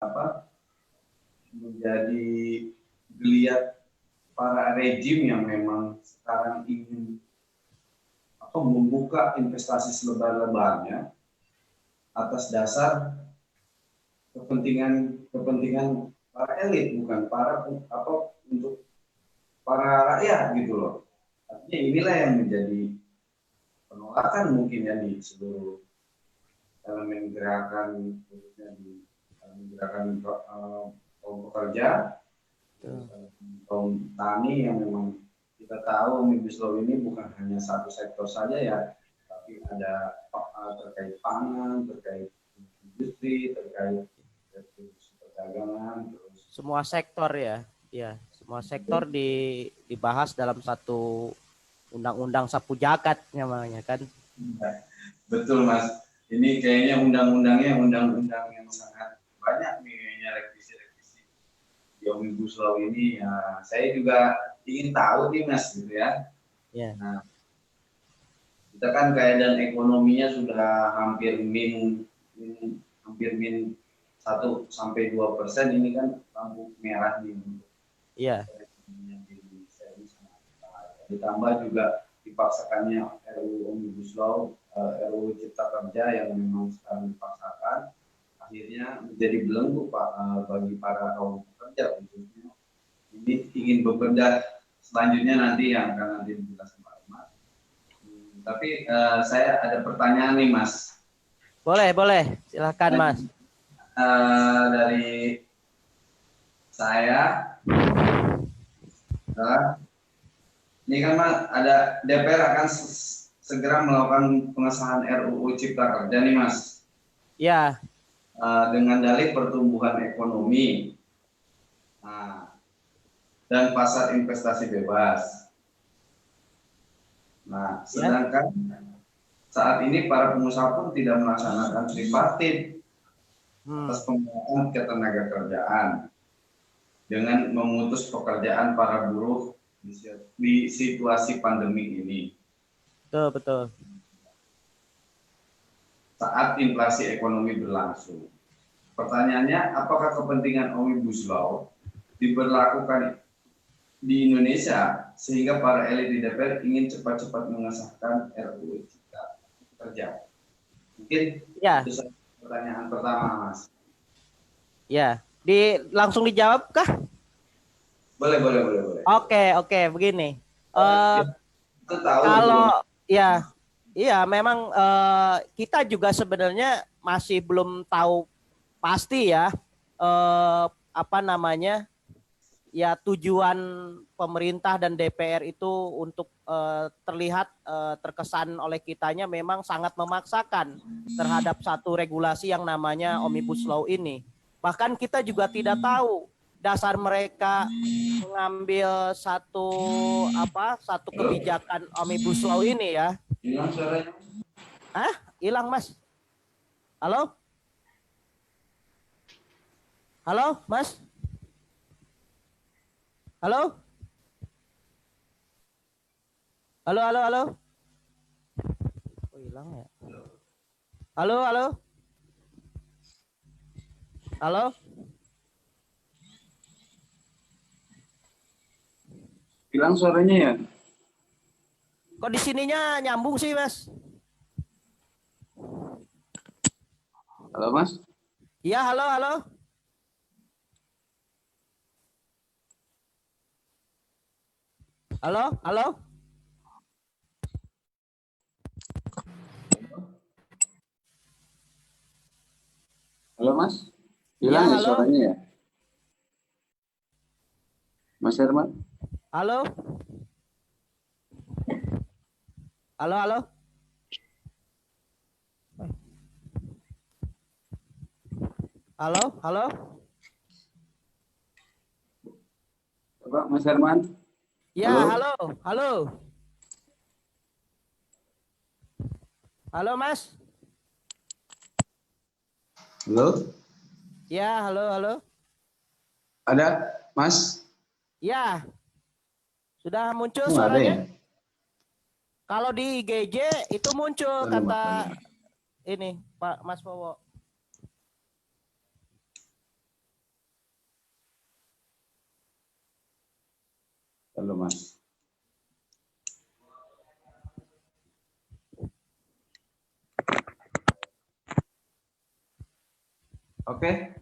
apa menjadi geliat para rejim yang memang sekarang ingin membuka investasi selebar-lebarnya atas dasar kepentingan para elit, bukan para untuk para rakyat gitu loh. Artinya inilah yang menjadi penolakan mungkin ya di seluruh elemen gerakan, khususnya di gerakan kaum pekerja, kaum tani yang memang kita tahu Omnibus Law ini bukan hanya satu sektor saja ya, tapi ada terkait pangan, terkait industri, terkait perdagangan, terus semua sektor ya, semua sektor dibahas dalam satu undang-undang sapu jagat namanya kan. Betul Mas, ini kayaknya undang-undangnya undang-undang yang sangat banyak nih revisi-revisi di Omnibus Law ini ya. Saya juga ingin tahu nih Mas gitu ya. Nah, kita kan keadaan ekonominya sudah hampir min 1-2%, ini kan lampu merah nih. Iya. Ditambah juga dipaksakannya RUU Omnibus Law, RUU Cipta Kerja yang memang sekarang dipaksakan, akhirnya menjadi belenggu bagi para kaum pekerja khususnya. Ini ingin bebenah selanjutnya nanti yang akan nanti dijelaskan Pak Mas. Tapi saya ada pertanyaan nih Mas. Boleh, silahkan Mas. Dari saya, ini kan Mas, ada DPR akan segera melakukan pengesahan RUU Cipta Kerja nih Mas. Ya. Dengan dalih pertumbuhan ekonomi dan pasar investasi bebas. Nah, sedangkan saat ini para pengusaha pun tidak melaksanakan tripartit atas penggunaan ketenagakerjaan dengan memutus pekerjaan para buruh di situasi pandemi ini. Betul. Saat inflasi ekonomi berlangsung. Pertanyaannya, apakah kepentingan Omnibus Law diberlakukan di Indonesia sehingga para elit di DPR ingin cepat-cepat mengesahkan RUU Cipta Kerja? Mungkin itu pertanyaan pertama, Mas. Ya, langsung dijawab kah? Boleh. Oke, begini. Kalau Iya, memang kita juga sebenarnya masih belum tahu pasti ya tujuan pemerintah dan DPR itu untuk terlihat terkesan oleh kitanya memang sangat memaksakan terhadap satu regulasi yang namanya Omnibus Law ini. Bahkan kita juga tidak tahu dasar mereka mengambil satu kebijakan Omnibus Law ini ya. Hilang suaranya. Hilang Mas. Halo, Mas. Halo. Oh, hilang ya. Halo. Hilang suaranya ya? Kok di sininya nyambung sih, Mas? Halo, Mas? Iya, halo. Halo. Halo, Mas? Hilang ya, suaranya ya? Mas Herman? Halo. Halo. Coba Mas Herman. Ya, halo. Halo, Mas. Halo. Ya, halo. Ada, Mas? Ya. Sudah muncul suaranya? Ya? Kalau di IGJ itu muncul kata ini, Pak Mas Powo. Halo Mas. Oke,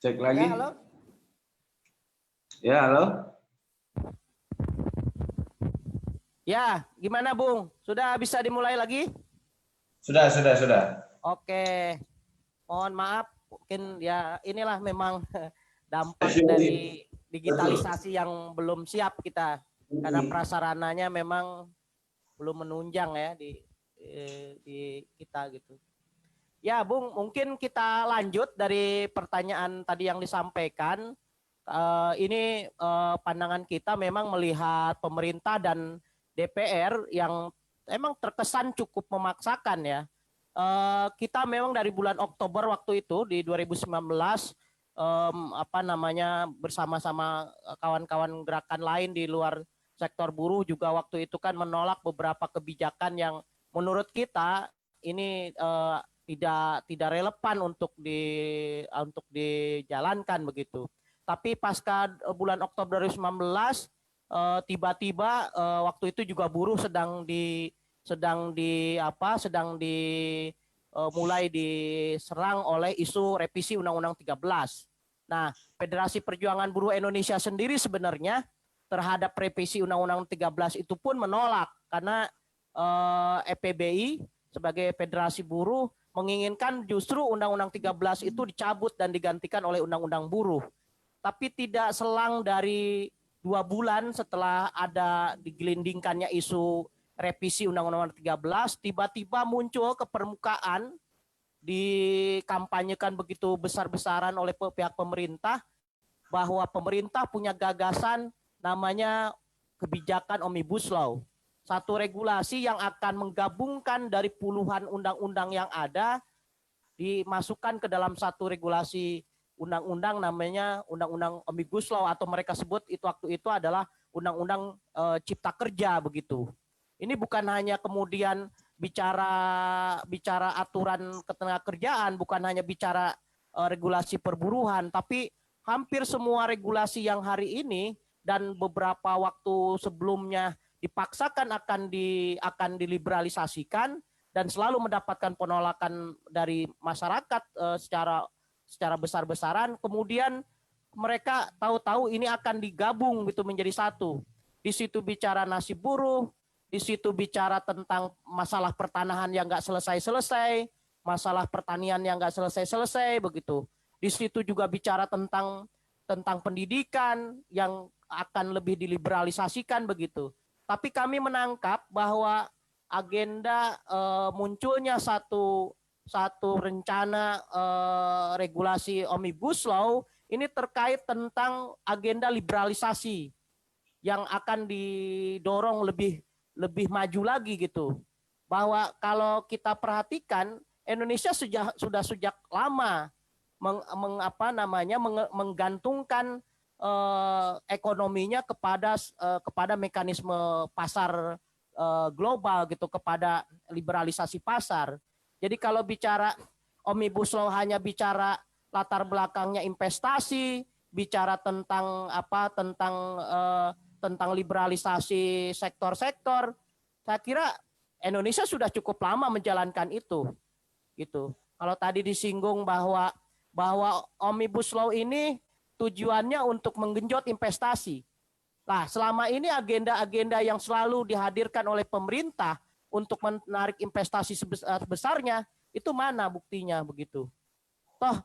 cek lagi. Ya, halo. Ya, halo. Ya, gimana Bung? Sudah bisa dimulai lagi? Sudah. Oke, mohon maaf, mungkin ya inilah memang dampak dari digitalisasi yang belum siap kita, karena prasarananya memang belum menunjang ya di kita gitu. Ya, Bung, mungkin kita lanjut dari pertanyaan tadi yang disampaikan. Ini pandangan kita memang melihat pemerintah dan DPR yang emang terkesan cukup memaksakan ya. Kita memang dari bulan Oktober waktu itu di 2019 apa namanya bersama-sama kawan-kawan gerakan lain di luar sektor buruh juga waktu itu kan menolak beberapa kebijakan yang menurut kita ini tidak relevan untuk dijalankan begitu. Tapi pasca bulan Oktober 2019 tiba-tiba waktu itu juga buruh mulai diserang oleh isu revisi Undang-Undang 13. Nah, Federasi Perjuangan Buruh Indonesia sendiri sebenarnya terhadap revisi Undang-Undang 13 itu pun menolak karena FPBI sebagai federasi buruh menginginkan justru Undang-Undang 13 itu dicabut dan digantikan oleh Undang-Undang Buruh. Tapi tidak selang dari 2 bulan setelah ada digelindingkannya isu revisi Undang-Undang 13, tiba-tiba muncul ke permukaan, dikampanyekan begitu besar-besaran oleh pihak pemerintah, bahwa pemerintah punya gagasan namanya kebijakan Omnibus Law. Satu regulasi yang akan menggabungkan dari puluhan undang-undang yang ada, dimasukkan ke dalam satu regulasi undang-undang namanya Undang-Undang Omnibus Law, atau mereka sebut itu waktu itu adalah Undang-Undang Cipta Kerja begitu. Ini bukan hanya kemudian bicara aturan ketenagakerjaan, bukan hanya bicara regulasi perburuhan, tapi hampir semua regulasi yang hari ini dan beberapa waktu sebelumnya dipaksakan akan diliberalisasikan dan selalu mendapatkan penolakan dari masyarakat secara besar-besaran. Kemudian mereka tahu-tahu ini akan digabung gitu menjadi satu. Di situ bicara nasib buruh, di situ bicara tentang masalah pertanahan yang nggak selesai-selesai, masalah pertanian yang nggak selesai-selesai begitu. Di situ juga bicara tentang pendidikan yang akan lebih diliberalisasikan begitu. Tapi kami menangkap bahwa agenda munculnya satu rencana regulasi Omnibus Law ini terkait tentang agenda liberalisasi yang akan didorong lebih maju lagi gitu. Bahwa kalau kita perhatikan Indonesia sudah sejak lama menggantungkan ekonominya kepada mekanisme pasar global gitu, kepada liberalisasi pasar. Jadi kalau bicara Omnibus Law hanya bicara latar belakangnya investasi, bicara tentang tentang liberalisasi sektor-sektor, saya kira Indonesia sudah cukup lama menjalankan itu gitu. Kalau tadi disinggung bahwa Omnibus Law ini tujuannya untuk menggenjot investasi. Nah, selama ini agenda-agenda yang selalu dihadirkan oleh pemerintah untuk menarik investasi sebesarnya, itu mana buktinya begitu? Toh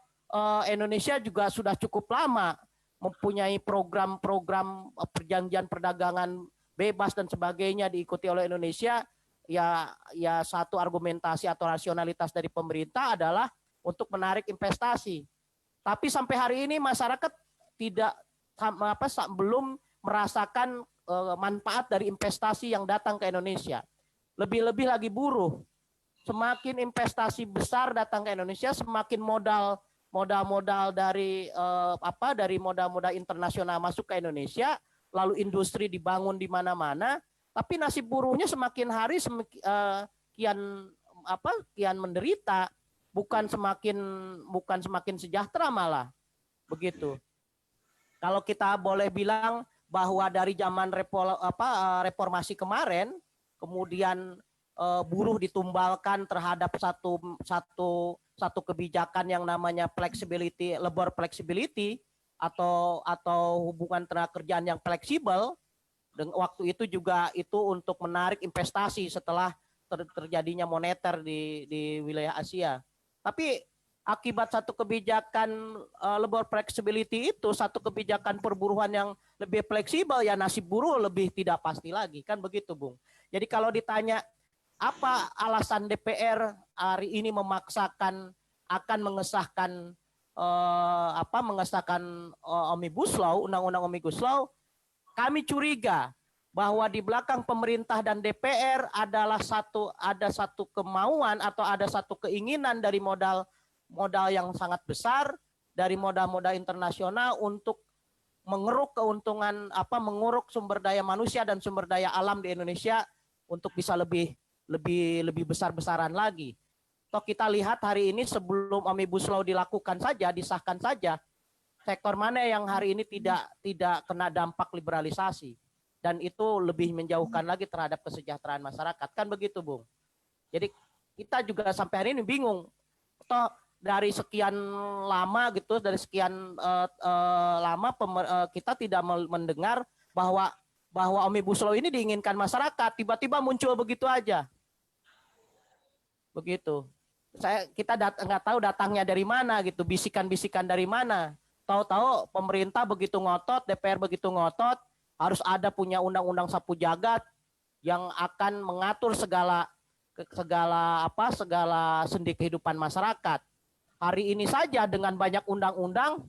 Indonesia juga sudah cukup lama mempunyai program-program perjanjian perdagangan bebas dan sebagainya diikuti oleh Indonesia. Ya satu argumentasi atau rasionalitas dari pemerintah adalah untuk menarik investasi. Tapi sampai hari ini masyarakat belum merasakan manfaat dari investasi yang datang ke Indonesia. Lebih-lebih lagi buruh. Semakin investasi besar datang ke Indonesia, semakin modal dari modal internasional masuk ke Indonesia, lalu industri dibangun di mana-mana, tapi nasib buruhnya semakin hari kian menderita, bukan semakin sejahtera malah begitu. Kalau kita boleh bilang bahwa dari zaman reformasi kemarin, kemudian buruh ditumbalkan terhadap satu kebijakan yang namanya flexibility, labor flexibility, atau hubungan tenaga kerjaan yang fleksibel. Dan waktu itu juga itu untuk menarik investasi setelah terjadinya moneter di wilayah Asia. Tapi akibat satu kebijakan labor flexibility itu, satu kebijakan perburuhan yang lebih fleksibel, ya nasib buruh lebih tidak pasti lagi, kan begitu, Bung. Jadi kalau ditanya apa alasan DPR hari ini memaksakan akan mengesahkan Omnibus Law, undang-undang Omnibus Law, kami curiga bahwa di belakang pemerintah dan DPR ada satu kemauan atau ada satu keinginan dari modal yang sangat besar, dari modal-modal internasional untuk mengeruk keuntungan, menguruk sumber daya manusia dan sumber daya alam di Indonesia untuk bisa lebih besar-besaran lagi. Toh kita lihat hari ini sebelum Omnibus Law dilakukan saja, disahkan saja, sektor mana yang hari ini tidak kena dampak liberalisasi, dan itu lebih menjauhkan lagi terhadap kesejahteraan masyarakat, kan begitu, Bung. Jadi kita juga sampai hari ini bingung, toh dari sekian lama gitu, dari sekian lama kita tidak mendengar bahwa Omnibus Law ini diinginkan masyarakat, tiba-tiba muncul begitu aja, begitu. Kita nggak tahu datangnya dari mana gitu, bisikan-bisikan dari mana. Tahu-tahu pemerintah begitu ngotot, DPR begitu ngotot, harus ada punya undang-undang sapu jagat yang akan mengatur segala sendi kehidupan masyarakat. Hari ini saja dengan banyak undang-undang,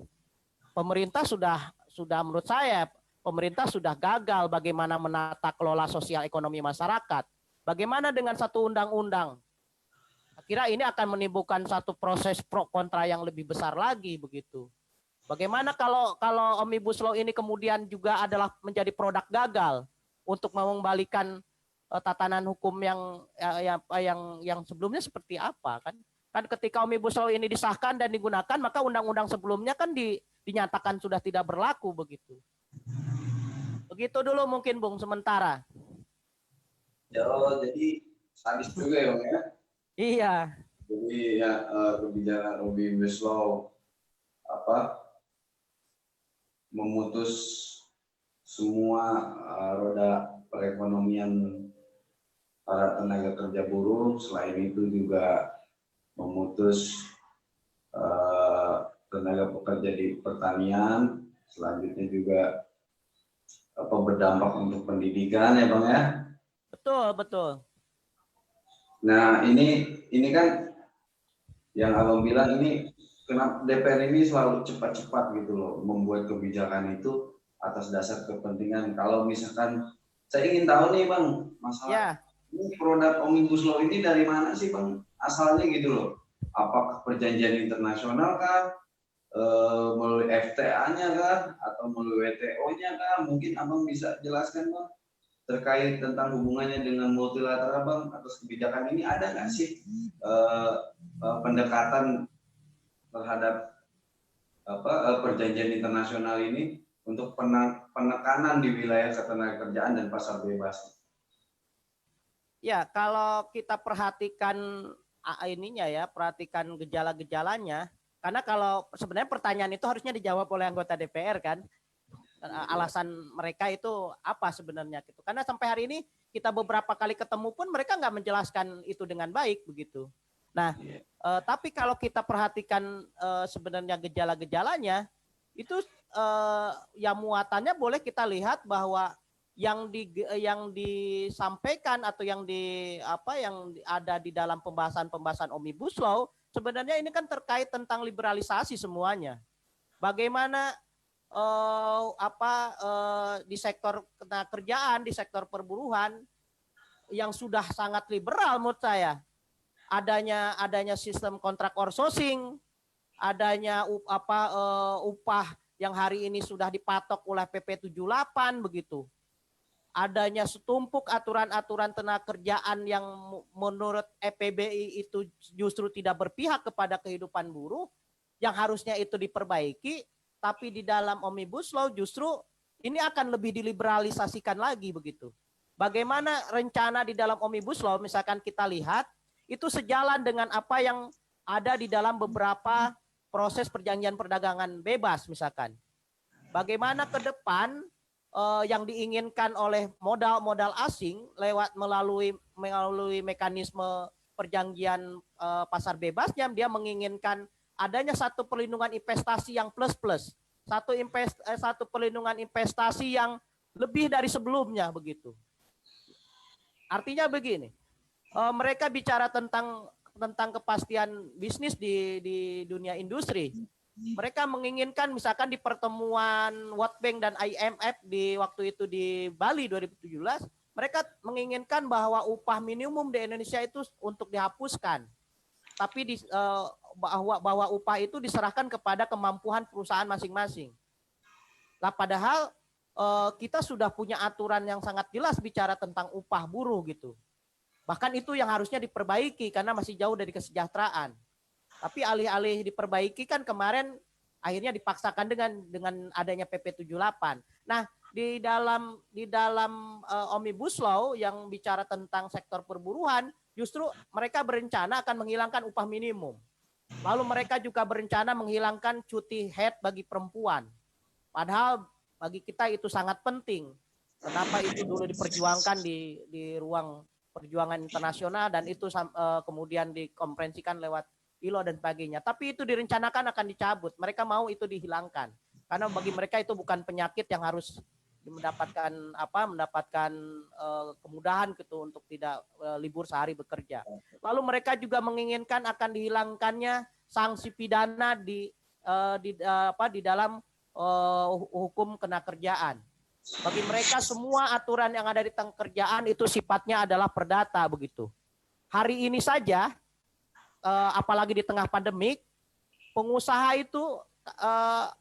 pemerintah sudah menurut saya pemerintah sudah gagal bagaimana menata kelola sosial ekonomi masyarakat. Bagaimana dengan satu undang-undang? Kira ini akan menimbulkan satu proses pro kontra yang lebih besar lagi begitu. Bagaimana kalau Omnibus Law ini kemudian juga adalah menjadi produk gagal untuk mengembalikan tatanan hukum yang sebelumnya seperti apa, kan? Kan ketika Omnibus Law ini disahkan dan digunakan, maka undang-undang sebelumnya kan dinyatakan sudah tidak berlaku begitu. Begitu dulu mungkin, Bung, sementara. Jadi sadis juga ya, Bang, ya. Iya. Jadi ya kebijakan Omnibus Law memutus semua roda perekonomian para tenaga kerja buruh. Selain itu juga memutus tenaga pekerja di pertanian. Selanjutnya juga berdampak untuk pendidikan, ya, Bang, ya. Betul. Nah, ini kan yang Abang bilang, ini kenapa DPR ini selalu cepat-cepat gitu loh membuat kebijakan itu atas dasar kepentingan. Kalau misalkan saya ingin tahu nih, Bang, masalah ini produk Omnibus Law ini dari mana sih, Bang, asalnya gitu loh? Apakah perjanjian internasional kah? Melalui FTA-nya kah? Atau melalui WTO-nya kah? Mungkin Abang bisa jelaskan, Bang, terkait tentang hubungannya dengan multilateral, Bang, atas kebijakan ini. Ada nggak sih pendekatan terhadap perjanjian internasional ini untuk penekanan di wilayah ketenagakerjaan dan pasar bebas? Ya, kalau kita perhatikan perhatikan gejala-gejalanya, karena kalau sebenarnya pertanyaan itu harusnya dijawab oleh anggota DPR, kan? Alasan mereka itu apa sebenarnya gitu. Karena sampai hari ini kita beberapa kali ketemu pun mereka nggak menjelaskan itu dengan baik begitu. Nah, tapi kalau kita perhatikan sebenarnya gejala-gejalanya itu ya muatannya boleh kita lihat bahwa yang disampaikan atau yang ada di dalam pembahasan Omnibus Law sebenarnya ini kan terkait tentang liberalisasi semuanya. Bagaimana di sektor kerjaan, di sektor perburuhan yang sudah sangat liberal menurut saya. Adanya sistem kontrak outsourcing, adanya upah yang hari ini sudah dipatok oleh PP 78 begitu. Adanya setumpuk aturan-aturan tenaga kerjaan yang menurut EPBI itu justru tidak berpihak kepada kehidupan buruh, yang harusnya itu diperbaiki, tapi di dalam Omnibus Law justru ini akan lebih diliberalisasikan lagi begitu. Bagaimana rencana di dalam Omnibus Law misalkan kita lihat itu sejalan dengan apa yang ada di dalam beberapa proses perjanjian perdagangan bebas misalkan. Bagaimana ke depan yang diinginkan oleh modal-modal asing melalui mekanisme perjanjian pasar bebasnya, dia menginginkan adanya satu perlindungan investasi yang plus-plus, satu perlindungan investasi yang lebih dari sebelumnya begitu. Artinya begini, mereka bicara tentang kepastian bisnis di dunia industri. Mereka menginginkan misalkan di pertemuan World Bank dan IMF di waktu itu di Bali 2017, mereka menginginkan bahwa upah minimum di Indonesia itu untuk dihapuskan. Tapi bahwa upah itu diserahkan kepada kemampuan perusahaan masing-masing. Nah, padahal kita sudah punya aturan yang sangat jelas bicara tentang upah buruh gitu. Bahkan itu yang harusnya diperbaiki karena masih jauh dari kesejahteraan. Tapi alih-alih diperbaiki kan kemarin akhirnya dipaksakan dengan adanya PP 78. Nah, di dalam Omnibus Law yang bicara tentang sektor perburuhan, justru mereka berencana akan menghilangkan upah minimum. Lalu mereka juga berencana menghilangkan cuti haid bagi perempuan. Padahal bagi kita itu sangat penting. Kenapa itu dulu diperjuangkan di ruang perjuangan internasional dan itu kemudian dikomprensikan lewat ILO dan sebagainya. Tapi itu direncanakan akan dicabut. Mereka mau itu dihilangkan. Karena bagi mereka itu bukan penyakit yang harus mendapatkan kemudahan gitu untuk tidak libur sehari bekerja. Lalu mereka juga menginginkan akan dihilangkannya sanksi pidana di dalam hukum ketenagakerjaan. Bagi mereka semua aturan yang ada di tentang kerjaan itu sifatnya adalah perdata begitu. Hari ini saja, apalagi di tengah pandemik, pengusaha itu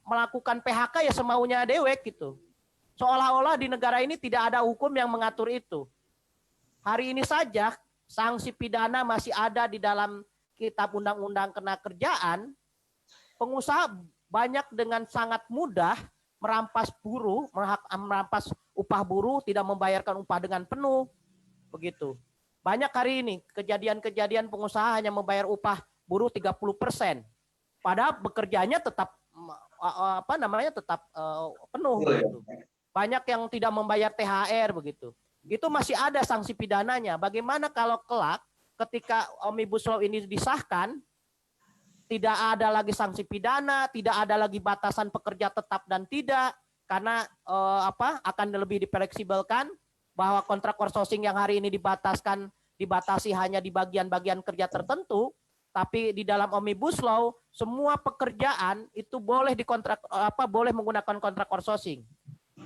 melakukan PHK ya semaunya dewek gitu. Seolah-olah di negara ini tidak ada hukum yang mengatur itu. Hari ini saja sanksi pidana masih ada di dalam Kitab Undang-Undang Ketenagakerjaan. Pengusaha banyak dengan sangat mudah merampas buruh, merampas upah buruh, tidak membayarkan upah dengan penuh, begitu. Banyak hari ini kejadian-kejadian pengusaha hanya membayar upah buruh 30%, padahal bekerjanya tetap penuh, begitu. Banyak yang tidak membayar THR, begitu. Itu masih ada sanksi pidananya. Bagaimana kalau kelak ketika Omnibus Law ini disahkan, tidak ada lagi sanksi pidana, tidak ada lagi batasan pekerja tetap dan tidak, karena akan lebih difleksibelkan bahwa kontrak outsourcing yang hari ini dibatasi hanya di bagian-bagian kerja tertentu, tapi di dalam Omnibus Law semua pekerjaan itu boleh boleh menggunakan kontrak outsourcing.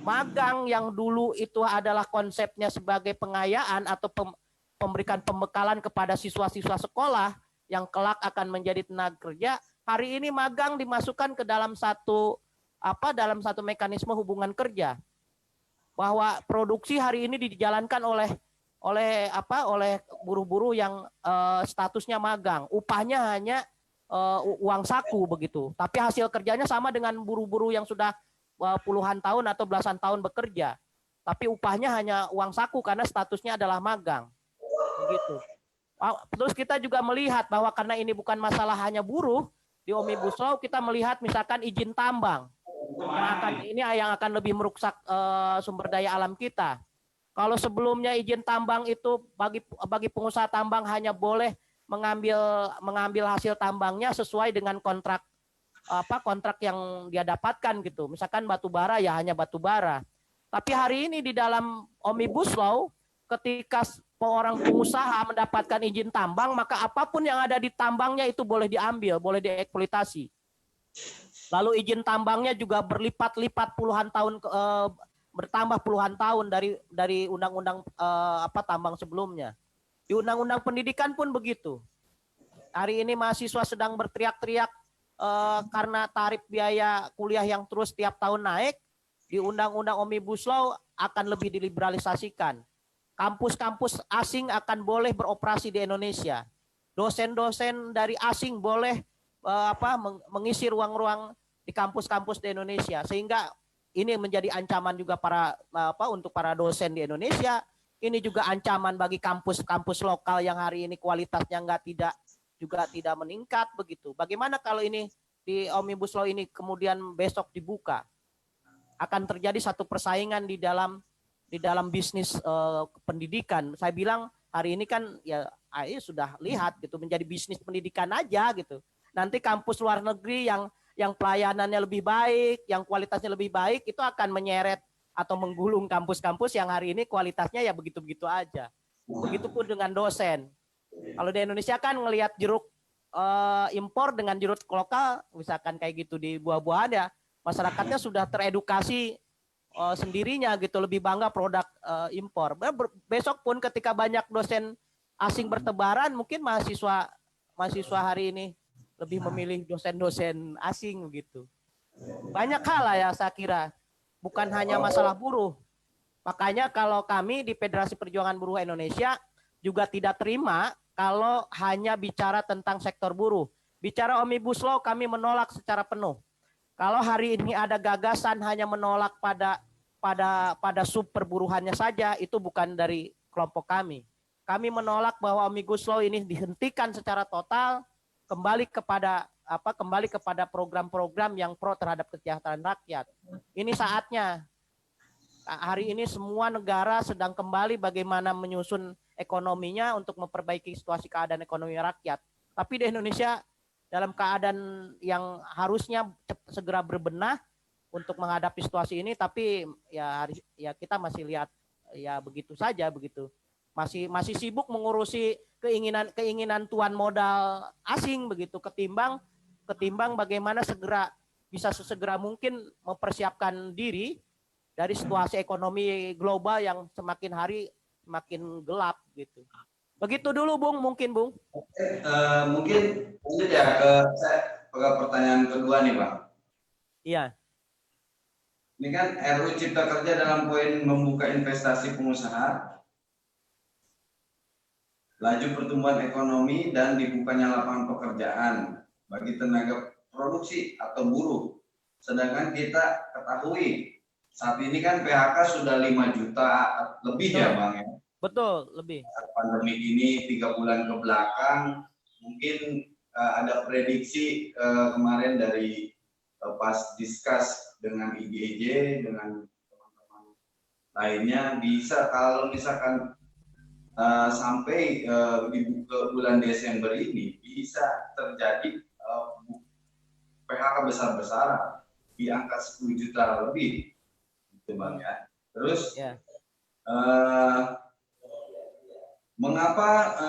Magang yang dulu itu adalah konsepnya sebagai pengayaan atau memberikan pembekalan kepada siswa-siswa sekolah yang kelak akan menjadi tenaga kerja, hari ini magang dimasukkan ke dalam satu mekanisme hubungan kerja. Bahwa produksi hari ini dijalankan oleh buruh-buruh yang statusnya magang, upahnya hanya uang saku begitu. Tapi hasil kerjanya sama dengan buruh-buruh yang sudah puluhan tahun atau belasan tahun bekerja. Tapi upahnya hanya uang saku karena statusnya adalah magang. Begitu. Terus kita juga melihat bahwa karena ini bukan masalah hanya buruh, di Omnibus Law kita melihat misalkan izin tambang yang akan lebih merusak sumber daya alam kita. Kalau sebelumnya izin tambang itu bagi pengusaha tambang hanya boleh mengambil hasil tambangnya sesuai dengan kontrak yang dia dapatkan gitu. Misalkan batu bara ya hanya batu bara. Tapi hari ini di dalam Omnibus Law ketika orang pengusaha mendapatkan izin tambang, maka apapun yang ada di tambangnya itu boleh diambil, boleh dieksploitasi. Lalu izin tambangnya juga berlipat-lipat bertambah puluhan tahun dari undang-undang tambang sebelumnya. Di undang-undang pendidikan pun begitu. Hari ini mahasiswa sedang berteriak-teriak karena tarif biaya kuliah yang terus tiap tahun naik. Di undang-undang Omnibus Law akan lebih diliberalisasikan. Kampus-kampus asing akan boleh beroperasi di Indonesia. Dosen-dosen dari asing boleh mengisi ruang-ruang di kampus-kampus di Indonesia. Sehingga ini menjadi ancaman juga untuk para dosen di Indonesia. Ini juga ancaman bagi kampus-kampus lokal yang hari ini kualitasnya tidak meningkat begitu. Bagaimana kalau ini di Omnibus Law ini kemudian besok dibuka? Akan terjadi satu persaingan di dalam bisnis pendidikan. Saya bilang hari ini kan ya AI sudah lihat gitu menjadi bisnis pendidikan aja gitu. Nanti kampus luar negeri yang pelayanannya lebih baik, yang kualitasnya lebih baik itu akan menyeret atau menggulung kampus-kampus yang hari ini kualitasnya ya begitu-begitu aja. Begitupun dengan dosen. Kalau di Indonesia kan ngelihat jeruk impor dengan jeruk lokal, misalkan kayak gitu di buah-buahan ya, masyarakatnya sudah teredukasi sendirinya gitu, lebih bangga produk impor. Besok pun ketika banyak dosen asing bertebaran, mungkin mahasiswa hari ini lebih memilih dosen-dosen asing begitu. Banyak hal lah ya saya kira. Bukan hanya masalah buruh. Makanya kalau kami di Federasi Perjuangan Buruh Indonesia juga tidak terima kalau hanya bicara tentang sektor buruh. Bicara Omnibus Law kami menolak secara penuh. Kalau hari ini ada gagasan hanya menolak pada sub perburuhannya saja, itu bukan dari kelompok kami. Kami menolak bahwa Omnibus Law ini dihentikan secara total, kembali kepada program-program yang pro terhadap kesejahteraan rakyat. Ini saatnya. Hari ini semua negara sedang kembali bagaimana menyusun ekonominya untuk memperbaiki situasi keadaan ekonomi rakyat. Tapi di Indonesia dalam keadaan yang harusnya segera berbenah untuk menghadapi situasi ini, tapi ya kita masih lihat ya begitu saja begitu. Masih sibuk mengurusi keinginan tuan modal asing begitu, ketimbang bagaimana bisa sesegera mungkin mempersiapkan diri dari situasi ekonomi global yang semakin hari semakin gelap gitu. Begitu dulu Bung, mungkin Bung. Mungkin lanjut ya ke pertanyaan kedua nih Bang. Iya. Ini kan RUU Cipta Kerja dalam poin membuka investasi pengusaha, laju pertumbuhan ekonomi dan dibukanya lapangan pekerjaan bagi tenaga produksi atau buruh. Sedangkan kita ketahui saat ini kan PHK sudah 5 juta lebih. Betul. Ya Bang ya. Betul, lebih. Pandemi ini 3 bulan ke belakang, mungkin ada prediksi kemarin dari pas discuss dengan IGJ, dengan teman-teman lainnya, bisa kalau misalkan sampai di bulan Desember ini bisa terjadi PHK besar-besaran di angka 10 juta lebih, gitu Bang ya. Terus mengapa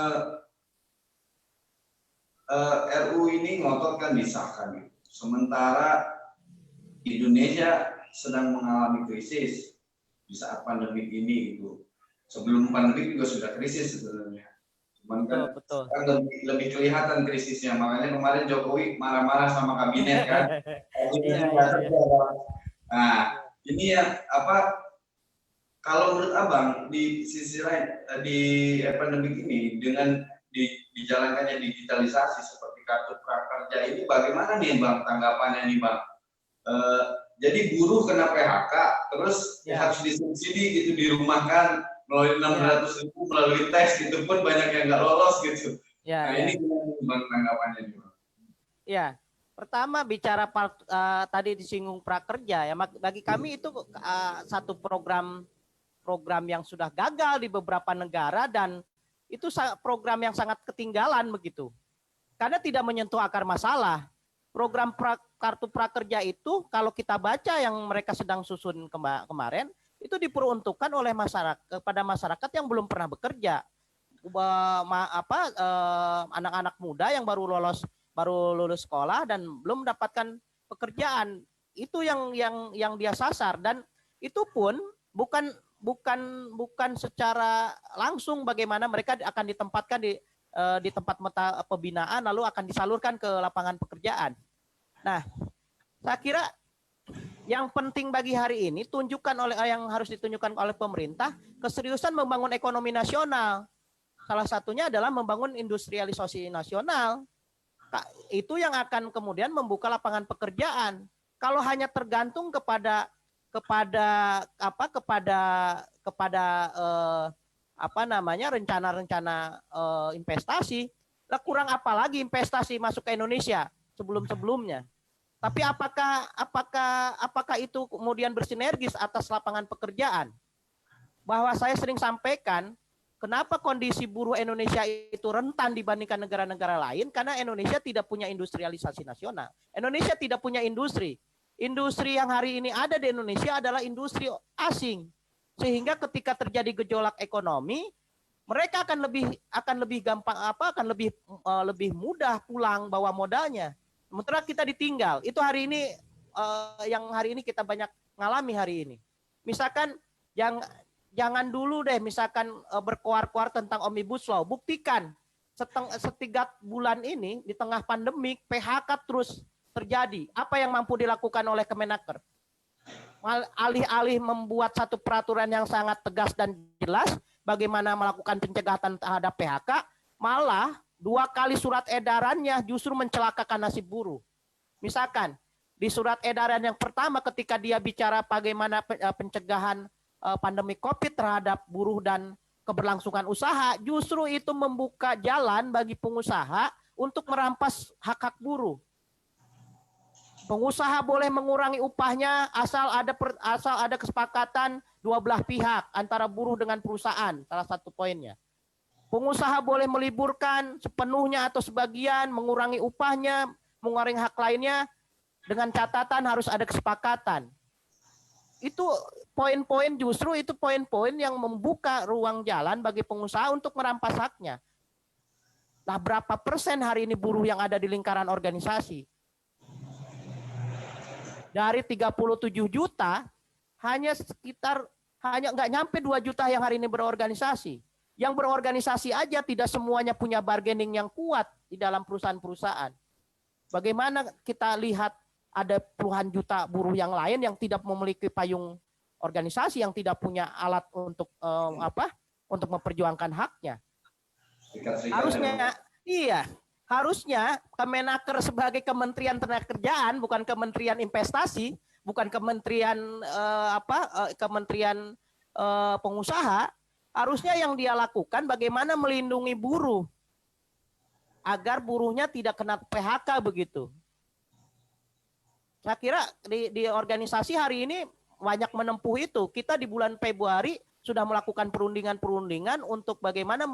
RU ini ngotot kan disahkan, gitu. Sementara Indonesia sedang mengalami krisis di saat pandemi ini itu. Sebelum pandemi juga sudah krisis sebenarnya. Cuman kan sekarang lebih kelihatan krisisnya. Makanya kemarin Jokowi marah-marah sama kabinet kan. Nah, ini yang kalau menurut Abang di sisi lain di pandemi ini dengan dijalankannya digitalisasi seperti kartu prakerja ini, bagaimana nih Bang tanggapannya nih Bang? Jadi buruh kena PHK terus harus disubsidi gitu, dirumahkan melalui 600.000 melalui tes, gitu pun banyak yang nggak lolos gitu. Nah ini gimana Bang tanggapannya nih Bang? Ya, pertama bicara tadi disinggung prakerja ya, bagi kami itu satu program yang sudah gagal di beberapa negara, dan itu program yang sangat ketinggalan begitu. Karena tidak menyentuh akar masalah. Program kartu prakerja itu kalau kita baca yang mereka sedang susun kemarin, itu diperuntukkan oleh kepada masyarakat yang belum pernah bekerja. Anak-anak muda yang baru lulus sekolah dan belum mendapatkan pekerjaan. Itu yang dia sasar, dan itu pun bukan secara langsung bagaimana mereka akan ditempatkan di tempat pembinaan lalu akan disalurkan ke lapangan pekerjaan. Nah, saya kira yang penting bagi hari ini yang harus ditunjukkan oleh pemerintah keseriusan membangun ekonomi nasional. Salah satunya adalah membangun industrialisasi nasional. Itu yang akan kemudian membuka lapangan pekerjaan. Kalau hanya tergantung kepada kepada apa kepada apa namanya rencana-rencana investasi. Lah kurang apa lagi investasi masuk ke Indonesia sebelum-sebelumnya. Tapi apakah itu kemudian bersinergis atas lapangan pekerjaan? Bahwa saya sering sampaikan, kenapa kondisi buruh Indonesia itu rentan dibandingkan negara-negara lain? Karena Indonesia tidak punya industrialisasi nasional. Indonesia tidak punya industri. Industri yang hari ini ada di Indonesia adalah industri asing. Sehingga ketika terjadi gejolak ekonomi, mereka akan lebih gampang lebih mudah pulang bawa modalnya. Sementara kita ditinggal. Itu hari ini yang hari ini kita banyak ngalami hari ini. Misalkan jangan dulu deh misalkan berkoar-koar tentang Omnibus Law. Buktikan setiga bulan ini di tengah pandemik PHK terus terjadi. Apa yang mampu dilakukan oleh Kemenaker? Alih-alih membuat satu peraturan yang sangat tegas dan jelas bagaimana melakukan pencegahan terhadap PHK, malah 2 kali surat edarannya justru mencelakakan nasib buruh. Misalkan di surat edaran yang pertama ketika dia bicara bagaimana pencegahan pandemi COVID terhadap buruh dan keberlangsungan usaha, justru itu membuka jalan bagi pengusaha untuk merampas hak-hak buruh. Pengusaha boleh mengurangi upahnya asal ada kesepakatan dua belah pihak antara buruh dengan perusahaan, salah satu poinnya. Pengusaha boleh meliburkan sepenuhnya atau sebagian, mengurangi upahnya, mengurangi hak lainnya, dengan catatan harus ada kesepakatan. Itu poin-poin justru itu poin-poin yang membuka ruang jalan bagi pengusaha untuk merampas haknya. Nah, berapa persen hari ini buruh yang ada di lingkaran organisasi? Dari 37 juta, hanya nggak nyampe 2 juta yang hari ini berorganisasi. Yang berorganisasi aja tidak semuanya punya bargaining yang kuat di dalam perusahaan-perusahaan. Bagaimana kita lihat ada puluhan juta buruh yang lain yang tidak memiliki payung organisasi, yang tidak punya alat untuk untuk memperjuangkan haknya. Harusnya Kemenaker sebagai Kementerian Tenagakerjaan, bukan Kementerian Investasi, bukan Kementerian Kementerian Pengusaha, harusnya yang dia lakukan bagaimana melindungi buruh agar buruhnya tidak kena PHK begitu. Saya kira di organisasi hari ini banyak menempuh itu. Kita di bulan Februari sudah melakukan perundingan-perundingan untuk bagaimana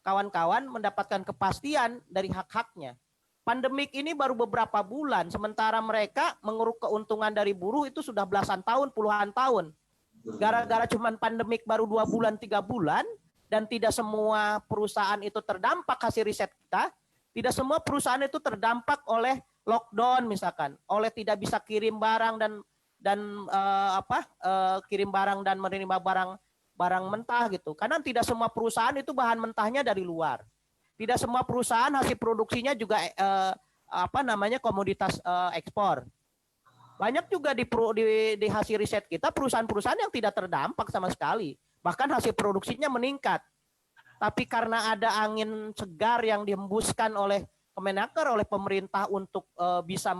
kawan-kawan mendapatkan kepastian dari hak-haknya. Pandemik ini baru beberapa bulan, sementara mereka menguruk keuntungan dari buruh itu sudah belasan tahun, puluhan tahun. Gara-gara cuman pandemik baru 2 bulan, 3 bulan, dan tidak semua perusahaan itu terdampak hasil riset kita, tidak semua perusahaan itu terdampak oleh lockdown misalkan, oleh tidak bisa kirim barang kirim barang dan menerima barang mentah gitu. Karena tidak semua perusahaan itu bahan mentahnya dari luar. Tidak semua perusahaan hasil produksinya juga komoditas ekspor. Banyak juga di hasil riset kita perusahaan-perusahaan yang tidak terdampak sama sekali. Bahkan hasil produksinya meningkat. Tapi karena ada angin segar yang dihembuskan oleh Kemenaker, oleh pemerintah untuk bisa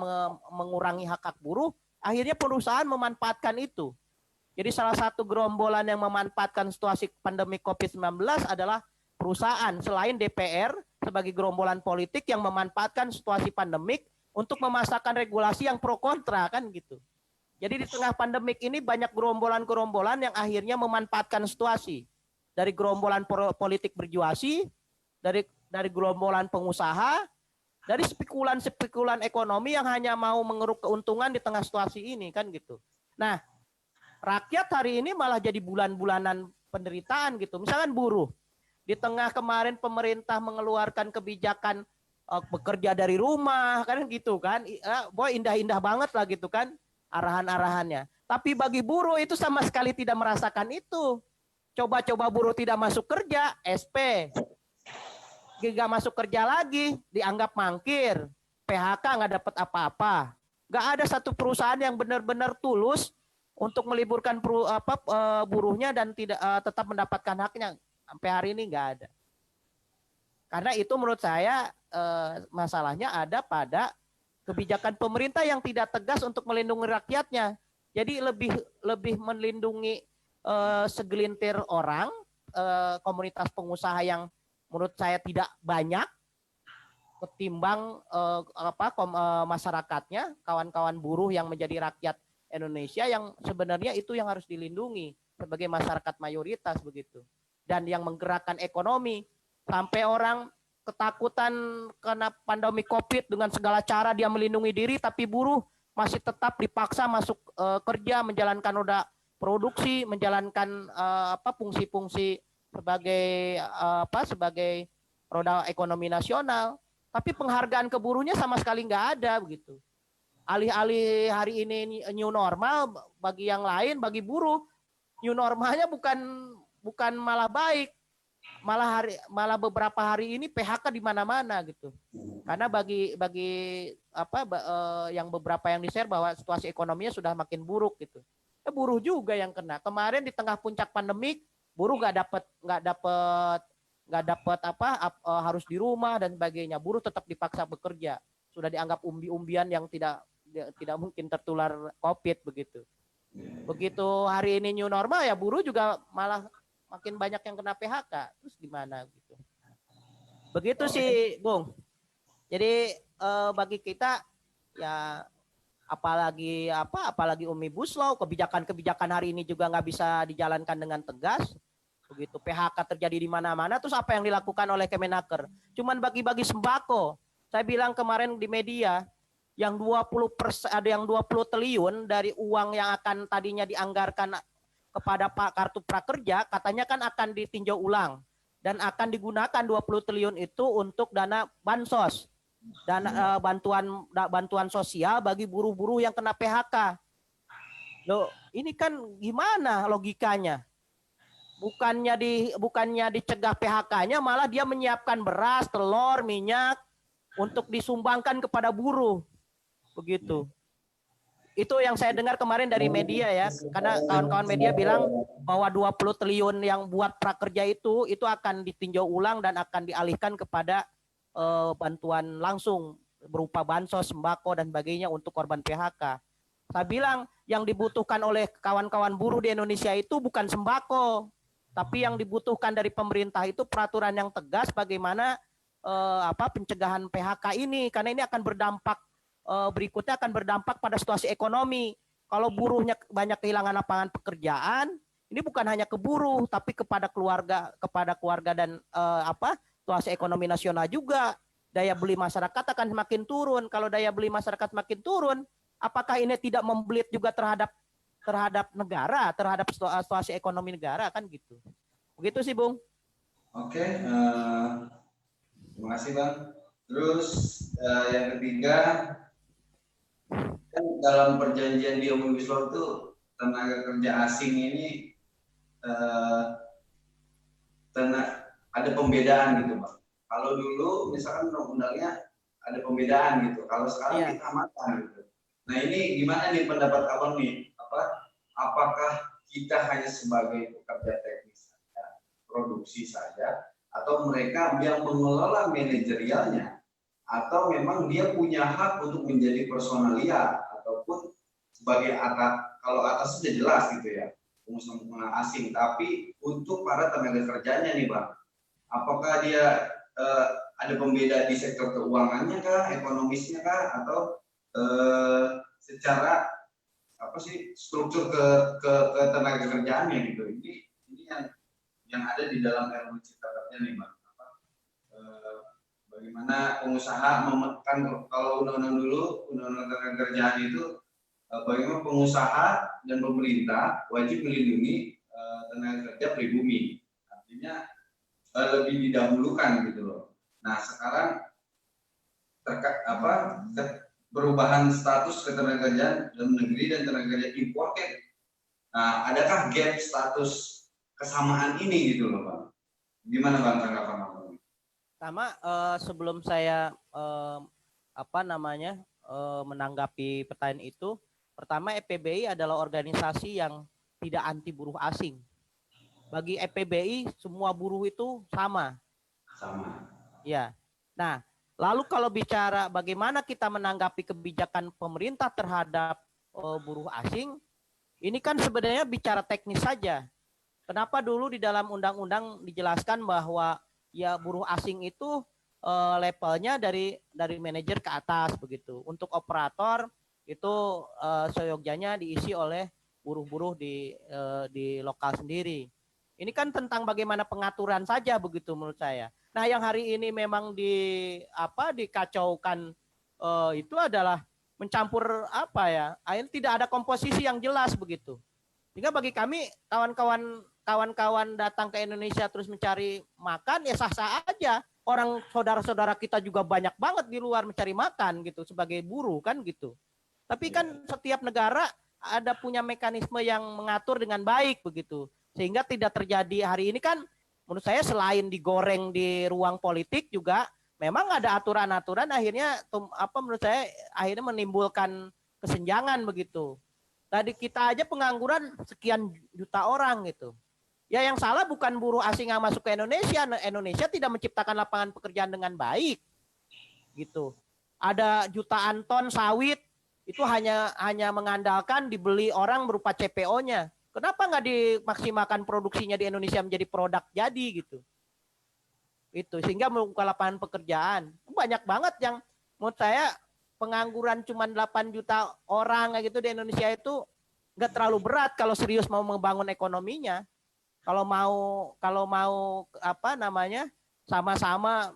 mengurangi hak-hak buruh, akhirnya perusahaan memanfaatkan itu. Jadi salah satu gerombolan yang memanfaatkan situasi pandemi COVID-19 adalah perusahaan, selain DPR sebagai gerombolan politik yang memanfaatkan situasi pandemik untuk memasakkan regulasi yang pro kontra kan gitu. Jadi di tengah pandemik ini banyak gerombolan-gerombolan yang akhirnya memanfaatkan situasi. Dari gerombolan politik berjuasi, dari gerombolan pengusaha, dari spekulan-spekulan ekonomi yang hanya mau mengeruk keuntungan di tengah situasi ini kan gitu. Nah, rakyat hari ini malah jadi bulan-bulanan penderitaan gitu. Misalkan buruh. Di tengah kemarin pemerintah mengeluarkan kebijakan bekerja dari rumah kan gitu kan. Indah-indah banget lah gitu kan arahan-arahannya. Tapi bagi buruh itu sama sekali tidak merasakan itu. Coba-coba buruh tidak masuk kerja, SP. Gak masuk kerja lagi, dianggap mangkir, PHK nggak dapat apa-apa. Nggak ada satu perusahaan yang benar-benar tulus untuk meliburkan buruhnya dan tidak tetap mendapatkan haknya. Sampai hari ini nggak ada. Karena itu menurut saya masalahnya ada pada kebijakan pemerintah yang tidak tegas untuk melindungi rakyatnya. Jadi lebih lebih melindungi segelintir orang, komunitas pengusaha yang menurut saya tidak banyak ketimbang masyarakatnya, kawan-kawan buruh yang menjadi rakyat Indonesia yang sebenarnya itu yang harus dilindungi sebagai masyarakat mayoritas begitu. Dan yang menggerakkan ekonomi sampai orang ketakutan karena pandemi Covid dengan segala cara dia melindungi diri, tapi buruh masih tetap dipaksa masuk kerja, menjalankan roda produksi, menjalankan fungsi-fungsi sebagai sebagai roda ekonomi nasional. Tapi penghargaan ke buruhnya sama sekali nggak ada begitu. Alih-alih hari ini new normal bagi yang lain, bagi buruh new normalnya bukan malah baik, malah beberapa hari ini PHK di mana-mana gitu. Karena bagi yang beberapa yang di-share bahwa situasi ekonominya sudah makin buruk gitu. Buruh juga yang kena. Kemarin di tengah puncak pandemik, buruh nggak dapat harus di rumah dan sebagainya. Buruh tetap dipaksa bekerja. Sudah dianggap umbi-umbian yang tidak mungkin tertular COVID begitu. Begitu hari ini new normal ya buruh juga malah makin banyak yang kena PHK. Terus gimana gitu. Begitu sih, Bung. Jadi bagi kita ya apalagi Omnibus Law, kebijakan hari ini juga nggak bisa dijalankan dengan tegas. Begitu PHK terjadi di mana-mana, terus apa yang dilakukan oleh Kemenaker? Cuman bagi-bagi sembako. Saya bilang kemarin di media, yang 20%, ada yang 20 triliun dari uang yang akan tadinya dianggarkan kepada Pak Kartu Prakerja, katanya kan akan ditinjau ulang dan akan digunakan 20 triliun itu untuk dana bansos, dana bantuan sosial bagi buruh-buruh yang kena PHK. Loh, ini kan gimana logikanya? Bukannya dicegah PHK-nya, malah dia menyiapkan beras, telur, minyak untuk disumbangkan kepada buruh. Begitu. Itu yang saya dengar kemarin dari media ya, karena kawan-kawan media bilang bahwa 20 triliun yang buat prakerja itu akan ditinjau ulang dan akan dialihkan kepada bantuan langsung berupa bansos, sembako dan sebagainya untuk korban PHK. Saya bilang yang dibutuhkan oleh kawan-kawan buruh di Indonesia itu bukan sembako, tapi yang dibutuhkan dari pemerintah itu peraturan yang tegas bagaimana pencegahan PHK ini, karena ini akan berdampak berikutnya akan berdampak pada situasi ekonomi. Kalau buruhnya banyak kehilangan lapangan pekerjaan, ini bukan hanya ke buruh tapi kepada keluarga dan situasi ekonomi nasional juga. Daya beli masyarakat akan semakin turun. Kalau daya beli masyarakat semakin turun, apakah ini tidak membelit juga terhadap negara, terhadap situasi ekonomi negara kan gitu. Begitu sih, Bung. Oke, terima kasih Bang. Terus yang ketiga, kan dalam perjanjian di Omnibus Law itu tenaga kerja asing ini ada pembedaan gitu Bang. Kalau dulu misalkan undang-undangnya ada pembedaan gitu, kalau sekarang kita amatkan gitu. Nah ini gimana nih pendapat Abang nih? Apakah kita hanya sebagai pekerja teknis saja, produksi saja, atau mereka yang mengelola manajerialnya, atau memang dia punya hak untuk menjadi personalia ataupun sebagai kalau atas sudah jelas gitu ya, pengusaha asing, tapi untuk para tenaga kerjanya nih Bang, apakah dia ada pembeda di sektor keuangannya kah, ekonomisnya kah, atau secara struktur ke tenaga kerjaannya gitu. Ini yang ada di dalam RUU Cipta Kerja nih Bang. Bagaimana pengusaha memekan, kalau undang-undang dulu, undang-undang tenaga kerjaan itu bagaimana pengusaha dan pemerintah wajib melindungi tenaga kerja pribumi. Artinya lebih didahulukan gitu loh. Nah sekarang perubahan status ketenagakerjaan dalam negeri dan tenaga kerja imported. Nah, adakah gap status kesamaan ini gitu loh Bang? Gimana Bang tanggapan Bang? Sama sebelum saya menanggapi pertanyaan itu, pertama EPBI adalah organisasi yang tidak anti buruh asing. Bagi EPBI semua buruh itu sama. Sama. Ya. Nah, lalu kalau bicara bagaimana kita menanggapi kebijakan pemerintah terhadap buruh asing, Ini kan sebenarnya bicara teknis saja. Kenapa dulu di dalam undang-undang dijelaskan bahwa ya buruh asing itu levelnya dari manajer ke atas begitu. Untuk operator itu seyogyanya diisi oleh buruh-buruh di lokal sendiri. Ini kan tentang bagaimana pengaturan saja begitu menurut saya. Nah, yang hari ini memang dikacaukan itu adalah mencampur apa ya? Akhirnya tidak ada komposisi yang jelas begitu. Sehingga bagi kami kawan-kawan datang ke Indonesia terus mencari makan ya sah-sah aja. Orang saudara-saudara kita juga banyak banget di luar mencari makan gitu sebagai buruh kan gitu. Tapi kan setiap negara ada punya mekanisme yang mengatur dengan baik begitu. Sehingga tidak terjadi hari ini kan menurut saya selain digoreng di ruang politik juga memang ada aturan-aturan akhirnya menurut saya akhirnya menimbulkan kesenjangan begitu. Tadi kita aja pengangguran sekian juta orang gitu. Ya yang salah bukan buruh asing yang masuk ke Indonesia. Indonesia tidak menciptakan lapangan pekerjaan dengan baik gitu. Ada jutaan ton sawit itu hanya mengandalkan dibeli orang berupa CPO-nya. Kenapa nggak dimaksimalkan produksinya di Indonesia menjadi produk jadi gitu? Itu sehingga membuka lapangan pekerjaan. Banyak banget yang menurut saya pengangguran cuma 8 juta orang gitu di Indonesia itu nggak terlalu berat kalau serius mau membangun ekonominya. Kalau mau sama-sama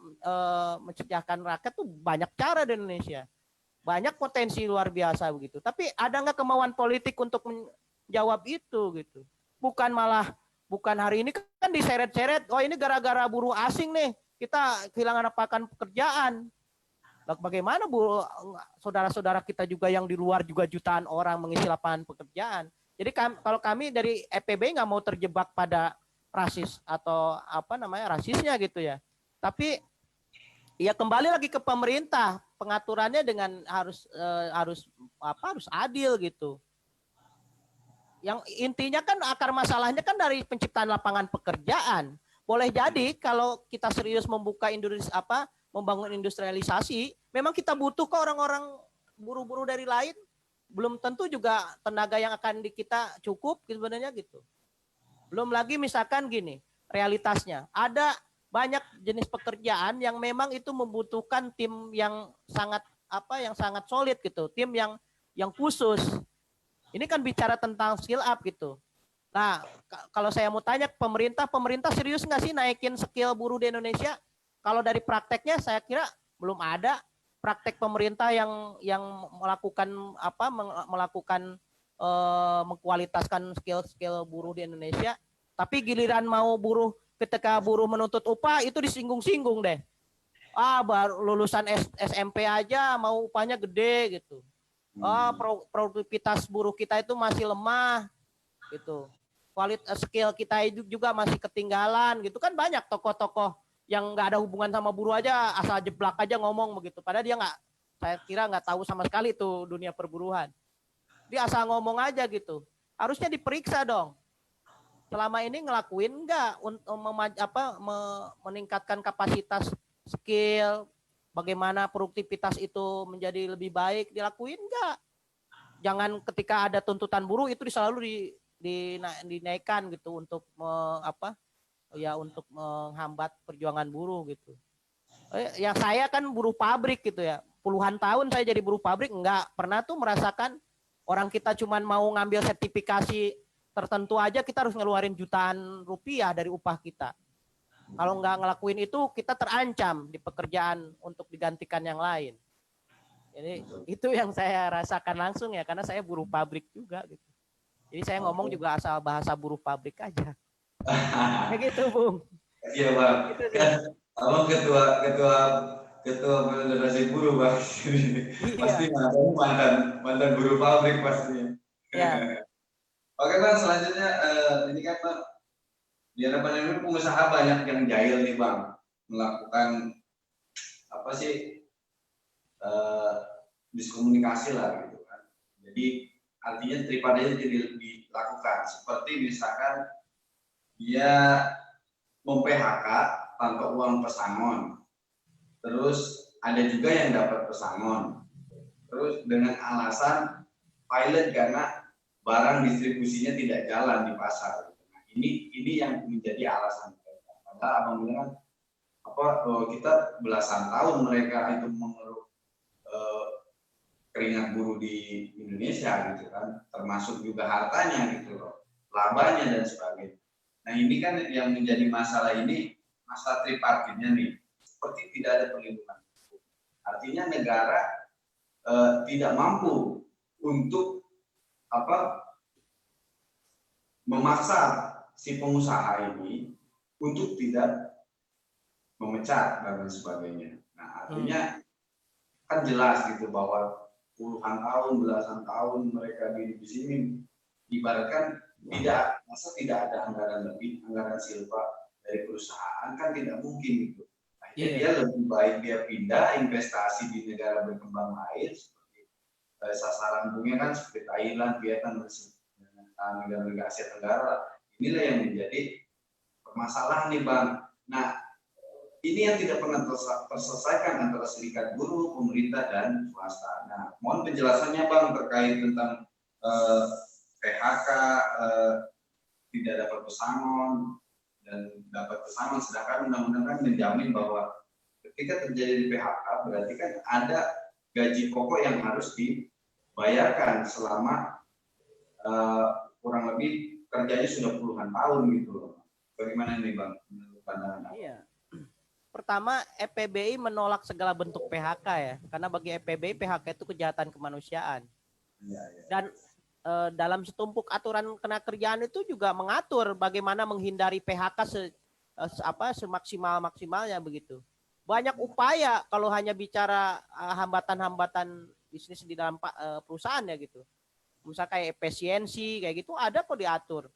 mencerdaskan rakyat tuh banyak cara di Indonesia. Banyak potensi luar biasa begitu. Tapi ada nggak kemauan politik untuk menjawab itu gitu? Bukan hari ini kan diseret-seret, oh ini gara-gara buruh asing nih, kita kehilangan lapangan pekerjaan. Bagaimana saudara-saudara kita juga yang di luar juga jutaan orang mengisi lapangan pekerjaan. Jadi kalau kami dari EPB nggak mau terjebak pada rasis atau rasisnya gitu ya. Tapi ya kembali lagi ke pemerintah, pengaturannya dengan harus adil gitu. Yang intinya kan akar masalahnya kan dari penciptaan lapangan pekerjaan. Boleh jadi kalau kita serius membangun industrialisasi, memang kita butuh ke orang-orang buruh-buruh dari lain. Belum tentu juga tenaga yang akan kita cukup sebenarnya gitu. Belum lagi misalkan gini, realitasnya ada banyak jenis pekerjaan yang memang itu membutuhkan tim yang sangat solid gitu, tim yang khusus. Ini kan bicara tentang skill up gitu. Nah, kalau saya mau tanya pemerintah serius nggak sih naikin skill buruh di Indonesia? Kalau dari prakteknya saya kira belum ada praktek pemerintah yang melakukan mengkualitaskan skill buruh di Indonesia. Tapi giliran mau ketika buruh menuntut upah itu disinggung-singgung deh. Baru lulusan SMP aja mau upahnya gede gitu. Produktivitas buruh kita itu masih lemah gitu. Kualitas skill kita itu juga masih ketinggalan gitu kan. Banyak tokoh-tokoh yang nggak ada hubungan sama buruh aja asal jeblak aja ngomong begitu. Padahal dia saya kira nggak tahu sama sekali tuh dunia perburuhan. Dia asal ngomong aja gitu. Harusnya diperiksa dong. Selama ini ngelakuin nggak untuk meningkatkan kapasitas skill, bagaimana produktivitas itu menjadi lebih baik, dilakuin nggak? Jangan ketika ada tuntutan buruh itu selalu dinaikkan gitu untuk untuk menghambat perjuangan buruh gitu. Ya saya kan buruh pabrik gitu ya. Puluhan tahun saya jadi buruh pabrik, nggak pernah tuh merasakan orang kita cuman mau ngambil sertifikasi tertentu aja kita harus ngeluarin jutaan rupiah dari upah kita. Kalau nggak ngelakuin itu kita terancam di pekerjaan untuk digantikan yang lain. Jadi itu yang saya rasakan langsung ya karena saya buruh pabrik juga gitu. Jadi saya ngomong juga asal bahasa buruh pabrik aja. Kayak gitu, Bung. Iya, Bang. Gitu, kan abang ketua federasi buruh, Bang. iya. Pasti mantan buruh pabrik pasti. Ya. Oke, Bang, selanjutnya ini kan Bang, di hadapan ini pengusaha banyak yang jahil nih, Bang, melakukan diskomunikasi lah gitu kan. Jadi artinya tripadanya jadi dilakukan seperti misalkan dia mem-PHK tanpa uang pesangon. Terus ada juga yang dapat pesangon. Terus dengan alasan pilot karena barang distribusinya tidak jalan di pasar. Nah, ini yang menjadi alasan mereka. Padahal abang bilang kita belasan tahun mereka itu mengeluh keringat buruh di Indonesia gitu kan, termasuk juga hartanya gitu loh, labanya dan sebagainya. Nah ini kan yang menjadi masalah ini, masalah tripartitnya nih, seperti tidak ada perlindungan. Artinya negara tidak mampu untuk memaksa si pengusaha ini untuk tidak memecat dan sebagainya. Nah artinya kan jelas gitu bahwa puluhan tahun, belasan tahun mereka di sini, ibaratkan tidak ada anggaran lebih, anggaran silpa dari perusahaan kan tidak mungkin gitu. Akhirnya dia lebih baik dia pindah investasi di negara berkembang lain seperti sasaran dunia kan seperti Thailand, Vietnam dan negara-negara Asia Tenggara. Inilah yang menjadi permasalahan nih Bang. Nah ini yang tidak pernah terselesaikan antara serikat buruh, pemerintah, dan swasta. Nah, mohon penjelasannya Bang terkait tentang PHK, tidak dapat pesangon, dan dapat pesangon, sedangkan undang-undang kan menjamin bahwa ketika terjadi PHK, berarti kan ada gaji pokok yang harus dibayarkan selama kurang lebih kerjanya sudah puluhan tahun gitu loh. Bagaimana ini Bang? Menurut pandangan Iya. Pertama, EPBI menolak segala bentuk PHK ya, karena bagi EPBI PHK itu kejahatan kemanusiaan. Dan dalam setumpuk aturan ketenagakerjaan itu juga mengatur bagaimana menghindari PHK semaksimal-maksimalnya begitu. Banyak upaya kalau hanya bicara hambatan-hambatan bisnis di dalam perusahaan ya gitu. Misalnya kayak efisiensi kayak gitu ada kok diatur.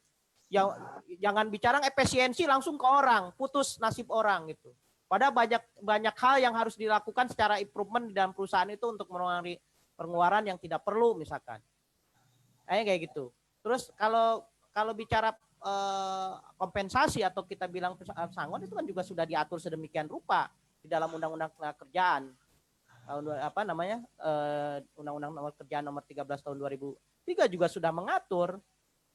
Jangan bicara efisiensi langsung ke orang, putus nasib orang gitu. Padahal banyak hal yang harus dilakukan secara improvement di dalam perusahaan itu untuk mengurangi pengeluaran yang tidak perlu misalkan. Kayak gitu. Terus kalau bicara kompensasi atau kita bilang pesangon itu kan juga sudah diatur sedemikian rupa di dalam Undang-Undang Ketenagakerjaan. Undang-Undang Nomor Kerjaan Nomor 13 tahun 2003 juga sudah mengatur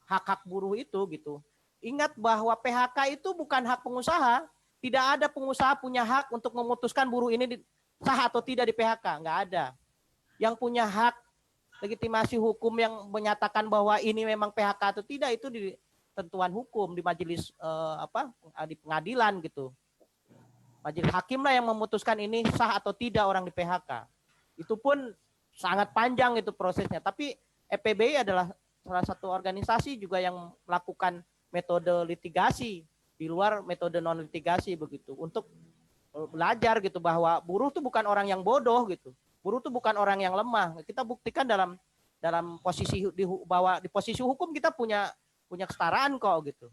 hak-hak buruh itu gitu. Ingat bahwa PHK itu bukan hak pengusaha. Tidak ada pengusaha punya hak untuk memutuskan buruh ini sah atau tidak di PHK, nggak ada. Yang punya hak legitimasi hukum yang menyatakan bahwa ini memang PHK atau tidak itu di tentuan hukum di majelis di pengadilan gitu. Majelis hakim lah yang memutuskan ini sah atau tidak orang di PHK. Itu pun sangat panjang itu prosesnya. Tapi EPBI adalah salah satu organisasi juga yang melakukan metode litigasi di luar metode non litigasi begitu untuk belajar gitu bahwa buruh itu bukan orang yang bodoh gitu. Buruh itu bukan orang yang lemah. Kita buktikan dalam posisi bahwa di posisi hukum kita punya kesetaraan kok gitu.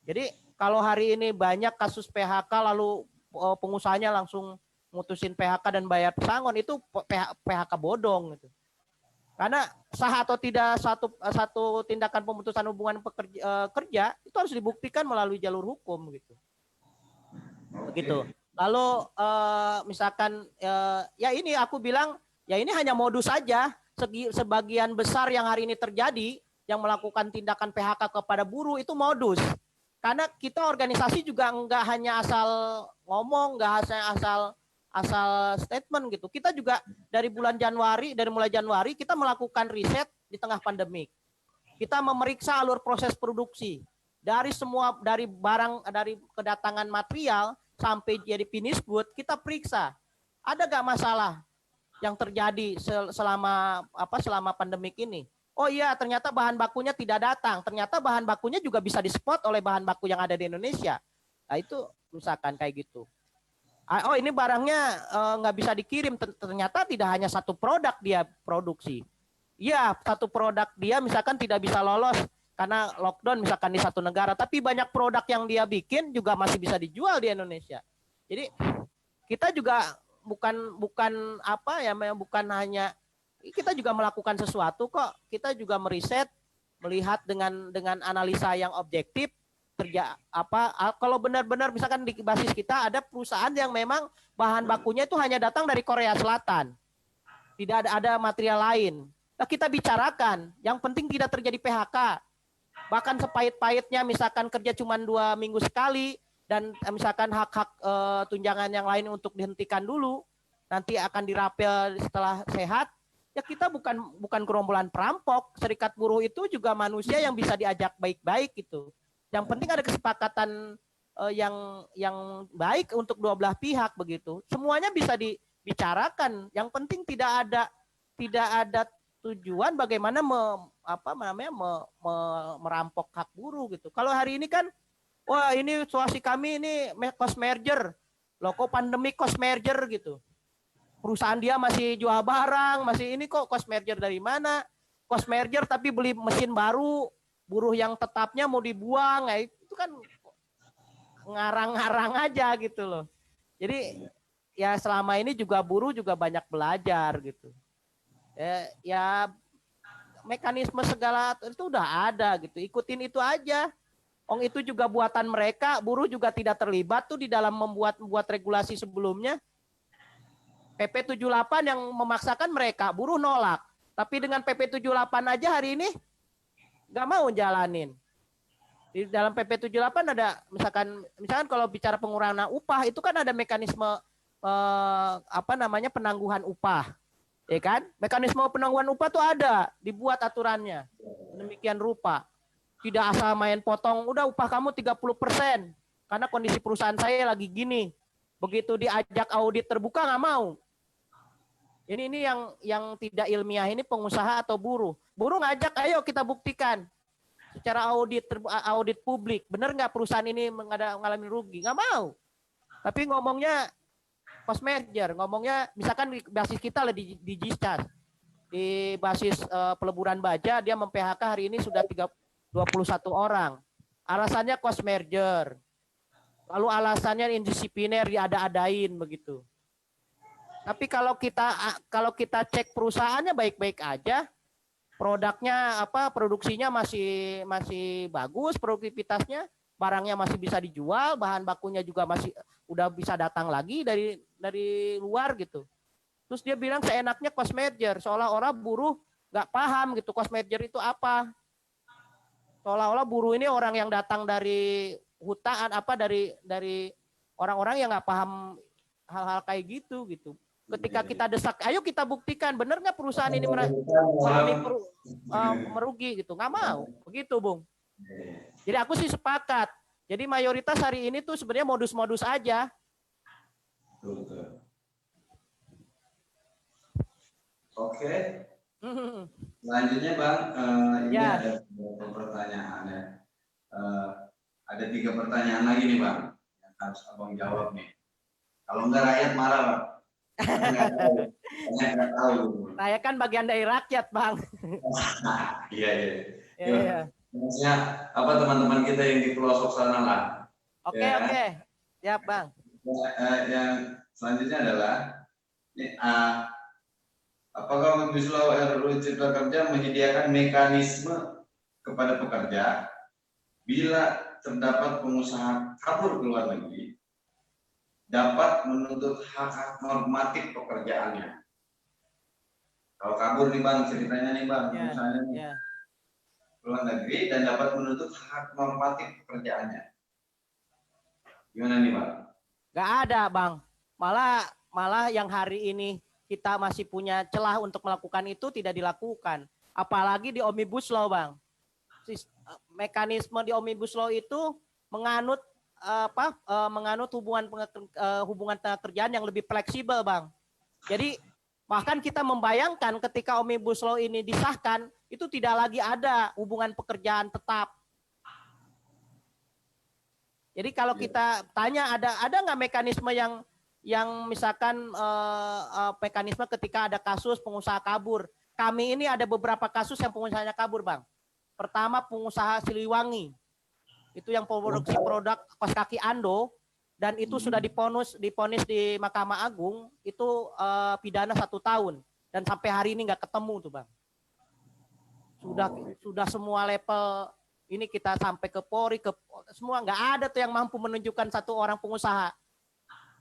Jadi kalau hari ini banyak kasus PHK lalu pengusahanya langsung mutusin PHK dan bayar pesangon itu PHK bodong gitu. Karena sah atau tidak satu tindakan pemutusan hubungan kerja itu harus dibuktikan melalui jalur hukum gitu. Begitu. Lalu misalkan ya ini aku bilang ya ini hanya modus saja. Sebagian besar yang hari ini terjadi yang melakukan tindakan PHK kepada buruh itu modus. Karena kita organisasi juga enggak hanya asal ngomong, enggak asal statement gitu. Kita juga dari mulai Januari kita melakukan riset di tengah pandemik. Kita memeriksa alur proses produksi dari kedatangan material sampai jadi finish good kita periksa. Ada gak masalah yang terjadi selama pandemik ini? Oh iya, ternyata bahan bakunya tidak datang. Ternyata bahan bakunya juga bisa di-spot oleh bahan baku yang ada di Indonesia. Nah itu misalkan kayak gitu. Oh ini barangnya nggak bisa dikirim, ternyata tidak hanya satu produk dia produksi. Iya, satu produk dia misalkan tidak bisa lolos karena lockdown misalkan di satu negara, tapi banyak produk yang dia bikin juga masih bisa dijual di Indonesia. Jadi kita juga bukan hanya kita juga melakukan sesuatu kok, kita juga meriset, melihat dengan analisa yang objektif. Kalau benar-benar misalkan di basis kita ada perusahaan yang memang bahan bakunya itu hanya datang dari Korea Selatan, tidak ada material lain. Nah, kita bicarakan. Yang penting tidak terjadi PHK. Bahkan sepahit-pahitnya misalkan kerja cuma 2 minggu sekali dan misalkan hak-hak tunjangan yang lain untuk dihentikan dulu, nanti akan dirapel setelah sehat. Ya kita bukan gerombolan perampok. Serikat buruh itu juga manusia yang bisa diajak baik-baik gitu. Yang penting ada kesepakatan yang baik untuk dua belah pihak begitu. Semuanya bisa dibicarakan. Yang penting tidak ada tujuan bagaimana merampok hak buruh gitu. Kalau hari ini kan, wah ini situasi kami ini cost merger, loh kok pandemi cost merger gitu. Perusahaan dia masih jual barang, masih ini kok cost merger dari mana? Cost merger tapi beli mesin baru, buruh yang tetapnya mau dibuang, ya itu kan ngarang-ngarang aja gitu loh. Jadi ya selama ini juga buruh juga banyak belajar gitu. Ya mekanisme segala itu udah ada gitu. Ikutin itu aja. Itu juga buatan mereka, buruh juga tidak terlibat tuh di dalam membuat regulasi sebelumnya. PP 78 yang memaksakan mereka, buruh nolak. Tapi dengan PP 78 aja hari ini nggak mau jalanin. Di dalam PP 78 ada misalkan kalau bicara pengurangan upah itu kan ada mekanisme penangguhan upah. Ya kan? Mekanisme penangguhan upah tuh ada, dibuat aturannya. Demikian rupa. Tidak asal main potong, udah upah kamu 30%. Karena kondisi perusahaan saya lagi gini. Begitu diajak audit terbuka nggak mau. Ini yang tidak ilmiah ini pengusaha atau buruh. Buruh ngajak, ayo kita buktikan secara audit publik. Benar nggak perusahaan ini mengalami rugi? Nggak mau. Tapi ngomongnya cost merger, ngomongnya misalkan di basis kita lah di Gistas, di basis peleburan baja dia mem-PHK hari ini sudah 21 orang. Alasannya cost merger. Lalu alasannya indisipliner diada-adain begitu. Tapi kalau kita cek perusahaannya baik-baik aja, produknya produksinya masih bagus, produktivitasnya, barangnya masih bisa dijual, bahan bakunya juga masih udah bisa datang lagi dari luar gitu. Terus dia bilang seenaknya cost merger, seolah-olah buruh nggak paham gitu cost merger itu apa. Seolah-olah buruh ini orang yang datang dari hutan dari orang-orang yang nggak paham hal-hal kayak gitu. Ketika kita desak, ayo kita buktikan benar nggak perusahaan ini merugi gitu, nggak mau begitu, Bung. Jadi aku sih sepakat. Jadi mayoritas hari ini tuh sebenarnya modus-modus aja. Oke. Selanjutnya Bang, ini ada beberapa pertanyaan ya. Ada 3 pertanyaan lagi nih Bang, yang harus Abang jawab nih. Kalau enggak rakyat marah Bang. Nggak tahu. Saya kan bagian dari rakyat Bang. Iya. Maksudnya teman-teman kita yang di pelosok sana lah. Oke. Ya Bang. Yang selanjutnya adalah apakah Omnibus Law RUU Cipta Kerja menyediakan mekanisme kepada pekerja bila terdapat pengusaha kabur ke luar negeri dapat menuntut hak-hak normatif pekerjaannya? Kalau kabur nih Bang, ceritanya nih Bang, misalnya ke luar negeri dan dapat menuntut hak normatif pekerjaannya. Gimana nih Bang? Gak ada Bang, malah yang hari ini kita masih punya celah untuk melakukan itu tidak dilakukan. Apalagi di Omnibus Law Bang. Mekanisme di Omnibus Law itu menganut hubungan tenaga kerjaan yang lebih fleksibel Bang. Jadi bahkan kita membayangkan ketika Omnibus Law ini disahkan itu tidak lagi ada hubungan pekerjaan tetap. Jadi kalau kita tanya ada nggak mekanisme yang misalkan mekanisme ketika ada kasus pengusaha kabur. Kami ini ada beberapa kasus yang pengusahanya kabur Bang. Pertama pengusaha Siliwangi. Itu yang produksi produk kaos kaki Ando dan itu sudah diponis di Mahkamah Agung itu pidana 1 tahun dan sampai hari ini nggak ketemu tuh Bang. Sudah semua level ini kita sampai ke Polri semua nggak ada tuh yang mampu menunjukkan 1 orang pengusaha.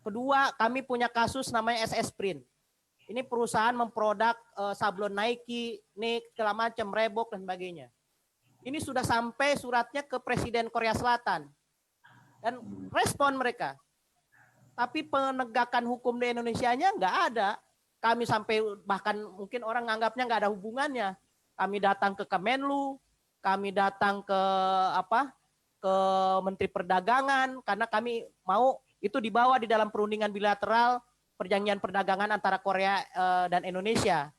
Kedua, kami punya kasus namanya SS Print. Ini perusahaan memproduk sablon Nike, Nike, segala macam, Reebok dan sebagainya. Ini sudah sampai suratnya ke Presiden Korea Selatan. Dan respon mereka. Tapi penegakan hukum di Indonesia-nya nggak ada. Kami sampai bahkan mungkin orang nganggapnya nggak ada hubungannya. Kami datang ke Kemenlu, kami datang ke ke Menteri Perdagangan karena kami mau itu dibawa di dalam perundingan bilateral perjanjian perdagangan antara Korea dan Indonesia.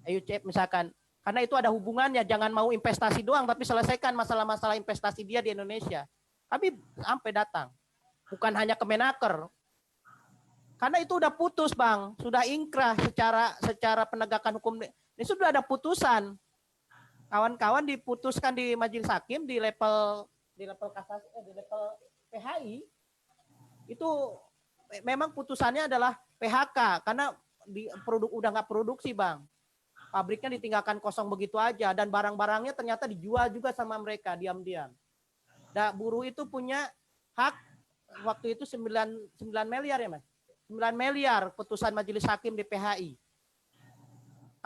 EUCF misalkan. Karena itu ada hubungannya, jangan mau investasi doang tapi selesaikan masalah-masalah investasi dia di Indonesia. Kami sampai datang. Bukan hanya Kemenaker. Karena itu udah putus, Bang. Sudah ingkrah secara penegakan hukum. Ini sudah ada putusan. Kawan-kawan diputuskan di Majelis Hakim di level kasasi, di level PHI. Itu memang putusannya adalah PHK karena udah nggak produksi, Bang. Pabriknya ditinggalkan kosong begitu aja dan barang-barangnya ternyata dijual juga sama mereka diam-diam. Nah, buruh itu punya hak waktu itu 9 miliar ya, Mas. 9 miliar putusan Majelis Hakim di PHI.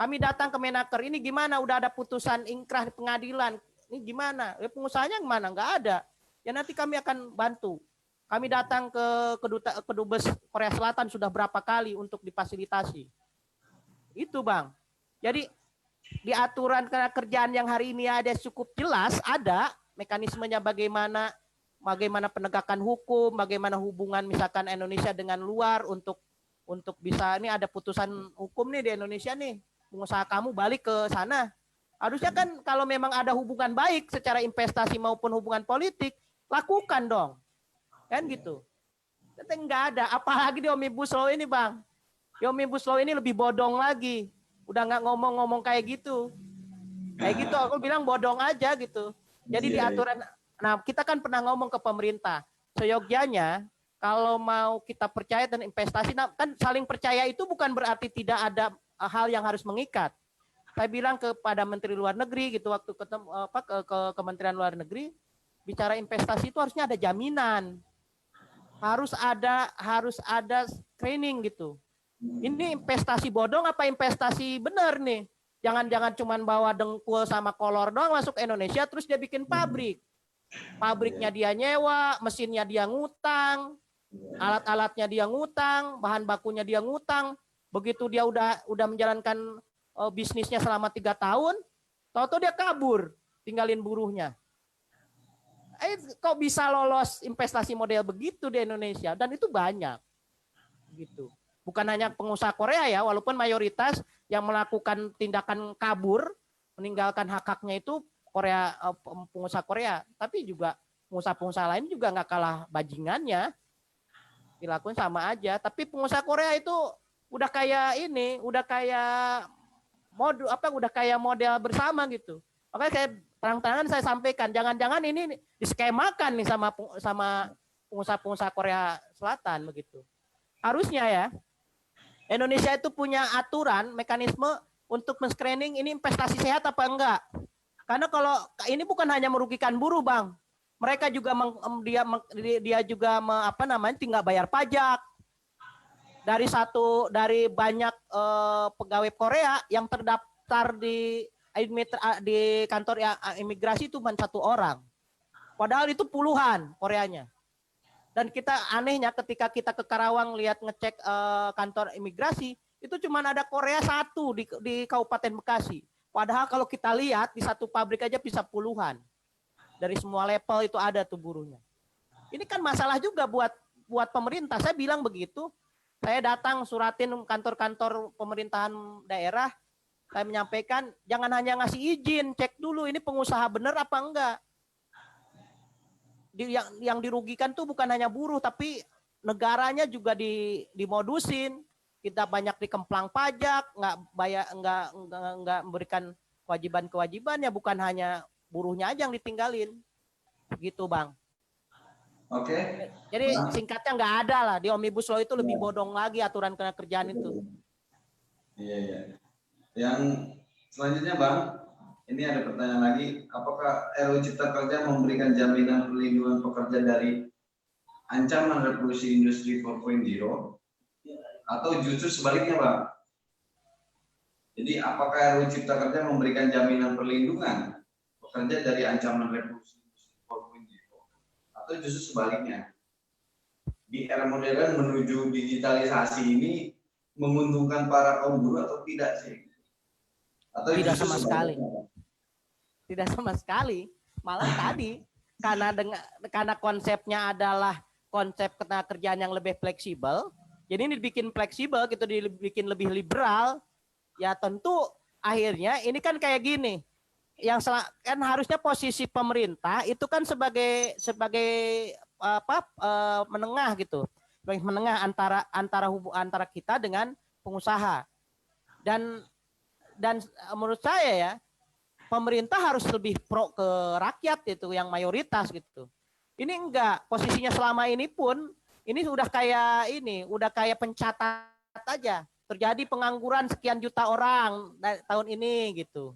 Kami datang ke Menaker, ini gimana? Udah ada putusan ingkrah di pengadilan. Ini gimana? Pengusahanya gimana? Nggak ada. Ya nanti kami akan bantu. Kami datang ke Kedubes Korea Selatan sudah berapa kali untuk difasilitasi. Itu, Bang. Jadi di aturan kerjaan yang hari ini ada cukup jelas, ada mekanismenya bagaimana penegakan hukum, bagaimana hubungan misalkan Indonesia dengan luar untuk bisa ini ada putusan hukum nih di Indonesia nih, pengusaha kamu balik ke sana. Harusnya kan kalau memang ada hubungan baik secara investasi maupun hubungan politik, lakukan dong. Kan gitu. Tapi enggak ada, apalagi di Omnibus Law ini, Bang. Di Omnibus Law ini lebih bodong lagi. Udah nggak ngomong-ngomong kayak gitu. Kayak gitu aku bilang bodong aja gitu. Jadi di aturan, nah kita kan pernah ngomong ke pemerintah, seyogyanya kalau mau kita percaya dan investasi, nah, kan saling percaya itu bukan berarti tidak ada hal yang harus mengikat. Saya bilang kepada Menteri Luar Negeri gitu waktu ketemu ke Kementerian Luar Negeri, bicara investasi itu harusnya ada jaminan, harus ada screening gitu. Ini investasi bodong apa investasi benar nih? Jangan-jangan cuma bawa dengkul sama kolor doang masuk Indonesia terus dia bikin pabrik. Pabriknya dia nyewa, mesinnya dia ngutang, alat-alatnya dia ngutang, bahan bakunya dia ngutang. Begitu dia udah menjalankan bisnisnya selama 3 tahun, tahu-tahu dia kabur, tinggalin buruhnya. Kok bisa lolos investasi model begitu di Indonesia? Dan itu banyak. Gitu. Bukan hanya pengusaha Korea ya, walaupun mayoritas yang melakukan tindakan kabur, meninggalkan hak-haknya itu pengusaha Korea, tapi juga pengusaha-pengusaha lain juga nggak kalah bajingannya, dilakukan sama aja. Tapi pengusaha Korea itu udah kayak model bersama gitu. Makanya saya terang-terangan saya sampaikan, jangan-jangan ini diskemakan nih sama pengusaha-pengusaha Korea Selatan begitu. Harusnya ya. Indonesia itu punya aturan, mekanisme untuk men-screening ini investasi sehat apa enggak. Karena kalau ini bukan hanya merugikan buruh, Bang. Mereka juga dia juga tinggal bayar pajak. Dari banyak pegawai Korea yang terdaftar di kantor imigrasi itu cuma 1 orang. Padahal itu puluhan Koreanya. Dan kita anehnya ketika kita ke Karawang lihat ngecek kantor imigrasi, itu cuma ada Korea 1 di Kabupaten Bekasi. Padahal kalau kita lihat di satu pabrik aja bisa puluhan. Dari semua level itu ada tuh buruhnya. Ini kan masalah juga buat pemerintah. Saya bilang begitu. Saya datang suratin kantor-kantor pemerintahan daerah. Saya menyampaikan jangan hanya ngasih izin, cek dulu ini pengusaha benar apa enggak. Yang dirugikan tuh bukan hanya buruh tapi negaranya juga dimodusin. Kita banyak dikemplang pajak, nggak memberikan kewajiban-kewajibannya, bukan hanya buruhnya aja yang ditinggalin. Gitu, Bang. Oke. Jadi singkatnya nggak ada lah di Omnibus Law itu lebih bodong lagi aturan kerjaan itu. Iya. Yang selanjutnya, Bang, ini ada pertanyaan lagi, apakah RUU Cipta Kerja memberikan jaminan perlindungan pekerja dari ancaman revolusi industri 4.0 atau justru sebaliknya, Bang? Jadi apakah RUU Cipta Kerja memberikan jaminan perlindungan pekerja dari ancaman revolusi 4.0 atau justru sebaliknya? Di era modern menuju digitalisasi ini menguntungkan para kaum buruh atau tidak sih? Atau Tidak justru sama sekali. sebaliknya? Tidak sama sekali. Malah tadi karena konsepnya adalah konsep ketenagakerjaan yang lebih fleksibel, jadi ini dibikin fleksibel gitu, dibikin lebih liberal. Ya tentu akhirnya ini kan kayak gini. Kan harusnya posisi pemerintah itu kan sebagai menengah gitu. Sebagai menengah antara kita dengan pengusaha. Dan menurut saya ya, pemerintah harus lebih pro ke rakyat itu yang mayoritas gitu. Ini enggak, posisinya selama ini pun ini udah kayak pencatat aja. Terjadi pengangguran sekian juta orang tahun ini gitu.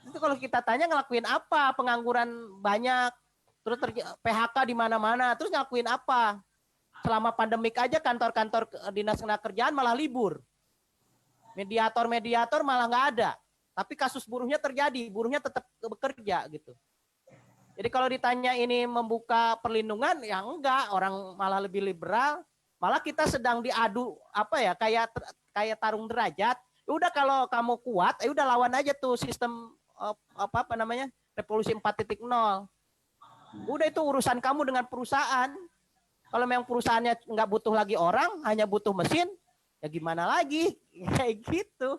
Itu kalau kita tanya ngelakuin apa, pengangguran banyak, terus PHK di mana-mana, terus ngelakuin apa? Selama pandemik aja kantor-kantor dinas ketenagakerjaan malah libur. Mediator malah nggak ada. Tapi kasus buruhnya terjadi, buruhnya tetap bekerja gitu. Jadi kalau ditanya ini membuka perlindungan, ya enggak, orang malah lebih liberal. Malah kita sedang diadu kayak tarung derajat. Udah kalau kamu kuat, udah lawan aja tuh sistem revolusi 4.0. Udah itu urusan kamu dengan perusahaan. Kalau memang perusahaannya nggak butuh lagi orang, hanya butuh mesin, ya gimana lagi? Kayak gitu.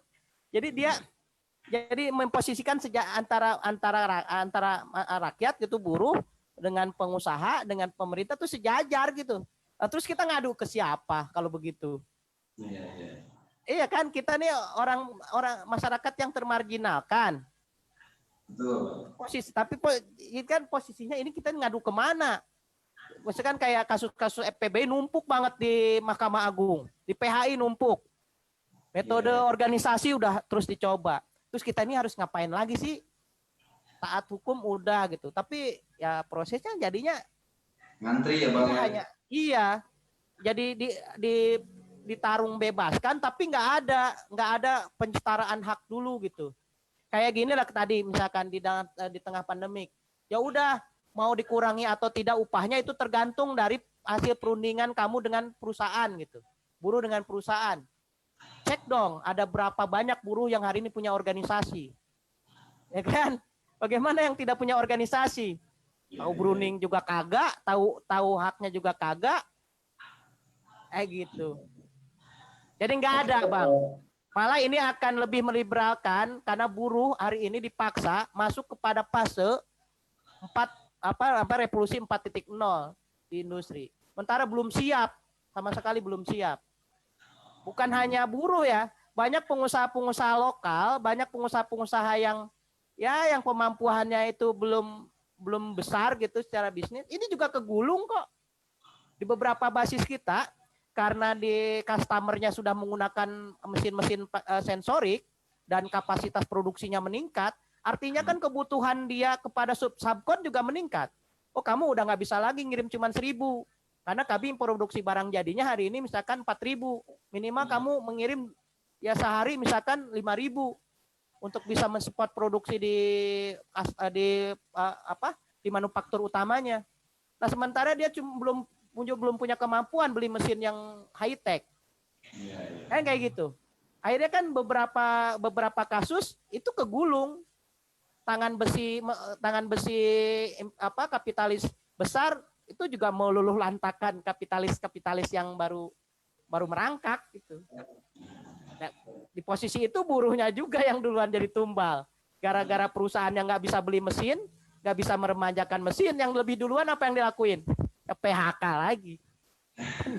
Jadi memposisikan antara rakyat gitu, buruh dengan pengusaha dengan pemerintah tuh sejajar gitu. Terus kita ngadu ke siapa kalau begitu? Iya kan, kita nih orang masyarakat yang termarginalkan. Betul. Tapi kan posisinya ini kita ngadu kemana? Misalkan kayak kasus-kasus FPBI numpuk banget di Mahkamah Agung, di PHI numpuk. Metode organisasi udah terus dicoba. Terus kita ini harus ngapain lagi sih? Taat hukum udah gitu. Tapi ya prosesnya jadinya ngantri ya Bang. Iya. Jadi ditarung bebaskan tapi nggak ada penyetaraan hak dulu gitu. Kayak gini lah tadi misalkan di tengah pandemik. Ya udah, mau dikurangi atau tidak upahnya itu tergantung dari hasil perundingan kamu dengan perusahaan gitu. Buruh dengan perusahaan. Cek dong, ada berapa banyak buruh yang hari ini punya organisasi. Ya kan? Bagaimana yang tidak punya organisasi? Tahu berunding juga kagak, tahu haknya juga kagak. Gitu. Jadi nggak ada, Bang. Malah ini akan lebih meliberalkan karena buruh hari ini dipaksa masuk kepada fase revolusi 4.0 di industri. Sementara belum siap, sama sekali belum siap. Bukan hanya buruh ya, banyak pengusaha-pengusaha lokal, banyak pengusaha-pengusaha yang kemampuannya itu belum besar gitu secara bisnis. Ini juga kegulung kok. Di beberapa basis kita, karena di customernya sudah menggunakan mesin-mesin sensorik dan kapasitas produksinya meningkat, artinya kan kebutuhan dia kepada subkon juga meningkat. Oh, kamu udah nggak bisa lagi ngirim cuma 1.000. Karena kami produksi barang jadinya hari ini misalkan 4.000. Minimal kamu mengirim ya sehari misalkan 5.000 untuk bisa mensupport produksi di manufaktur utamanya. Nah, sementara dia belum punya kemampuan beli mesin yang high tech. Kan kayak gitu. Akhirnya kan beberapa kasus itu kegulung. Tangan besi kapitalis besar itu juga meluluh lantakan kapitalis yang baru merangkak gitu. Nah, di posisi itu buruhnya juga yang duluan jadi tumbal. Gara-gara perusahaan yang nggak bisa beli mesin, nggak bisa meremajakan mesin, yang lebih duluan apa yang dilakuin? PHK lagi.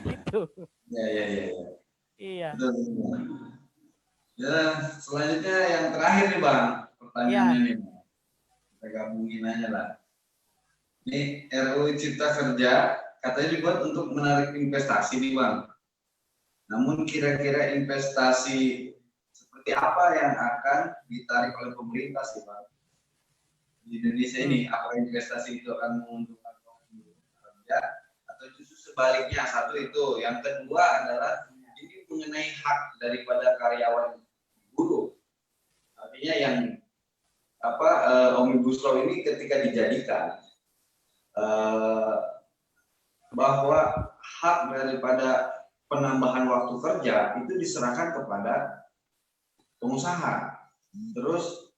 Gitu. Iya. Ya, selanjutnya yang terakhir nih Bang, pertanyaannya nih. Kita gabungin aja lah. Ini RUU Cipta Kerja katanya dibuat untuk menarik investasi nih Bang. Namun kira-kira investasi seperti apa yang akan ditarik oleh pemerintah sih Bang? Di Indonesia ini, apa investasi itu akan menguntungkan kerja atau justru sebaliknya? Satu itu. Yang kedua adalah ini mengenai hak daripada karyawan buruh. artinya yang Omnibus Law ini ketika dijadikan bahwa hak daripada penambahan waktu kerja itu diserahkan kepada pengusaha. Terus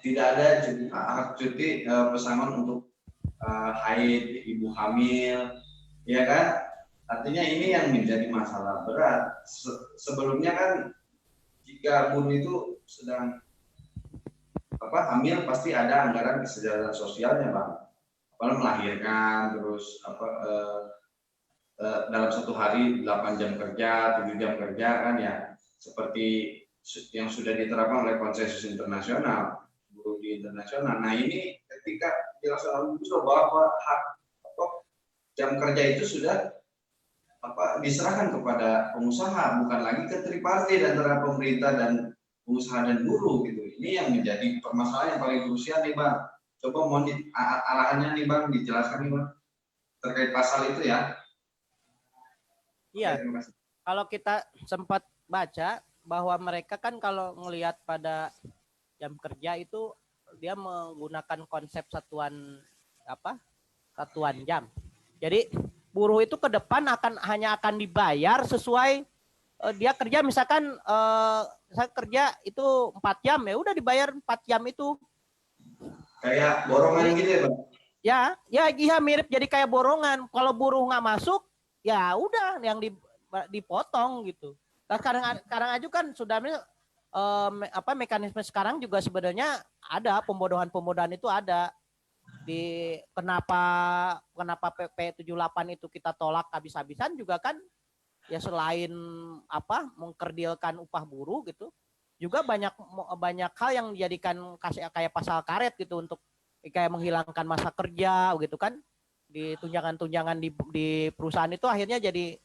tidak ada hak cuti pesangon untuk haid, ibu hamil, ya kan? Artinya ini yang menjadi masalah berat. Sebelumnya kan jika buruh itu sedang hamil pasti ada anggaran kesejahteraan sosialnya, Bang. Melahirkan, terus dalam satu hari 8 jam kerja, 7 jam kerja kan ya, seperti yang sudah diterapkan oleh konsensus internasional, buruh di internasional. Nah ini ketika dilaksanakan bahwa hak jam kerja itu sudah diserahkan kepada pengusaha, bukan lagi ke tripartit antara pemerintah dan pengusaha dan buruh gitu. Ini yang menjadi permasalahan yang paling krusial nih, Bang. Coba mohon arahannya nih, Bang, dijelaskan nih, Bang, terkait pasal itu ya. Iya. Kalau kita sempat baca bahwa mereka kan kalau ngelihat pada jam kerja itu dia menggunakan konsep satuan jam. Jadi buruh itu ke depan hanya akan dibayar sesuai dia kerja, misalkan saya kerja itu 4 jam, ya udah dibayar 4 jam itu. Kayak borongan gitu ya, Bang? Ya mirip jadi kayak borongan. Kalau buruh nggak masuk, ya udah yang dipotong gitu. Nah, sekarang aja kan sudah mekanisme sekarang juga sebenarnya ada pembodohan itu ada. Kenapa PP 78 itu kita tolak habis-habisan juga kan ya, selain mengkerdilkan upah buruh gitu, juga banyak hal yang dijadikan kayak pasal karet gitu untuk kayak menghilangkan masa kerja gitu kan, di tunjangan-tunjangan di perusahaan itu akhirnya jadi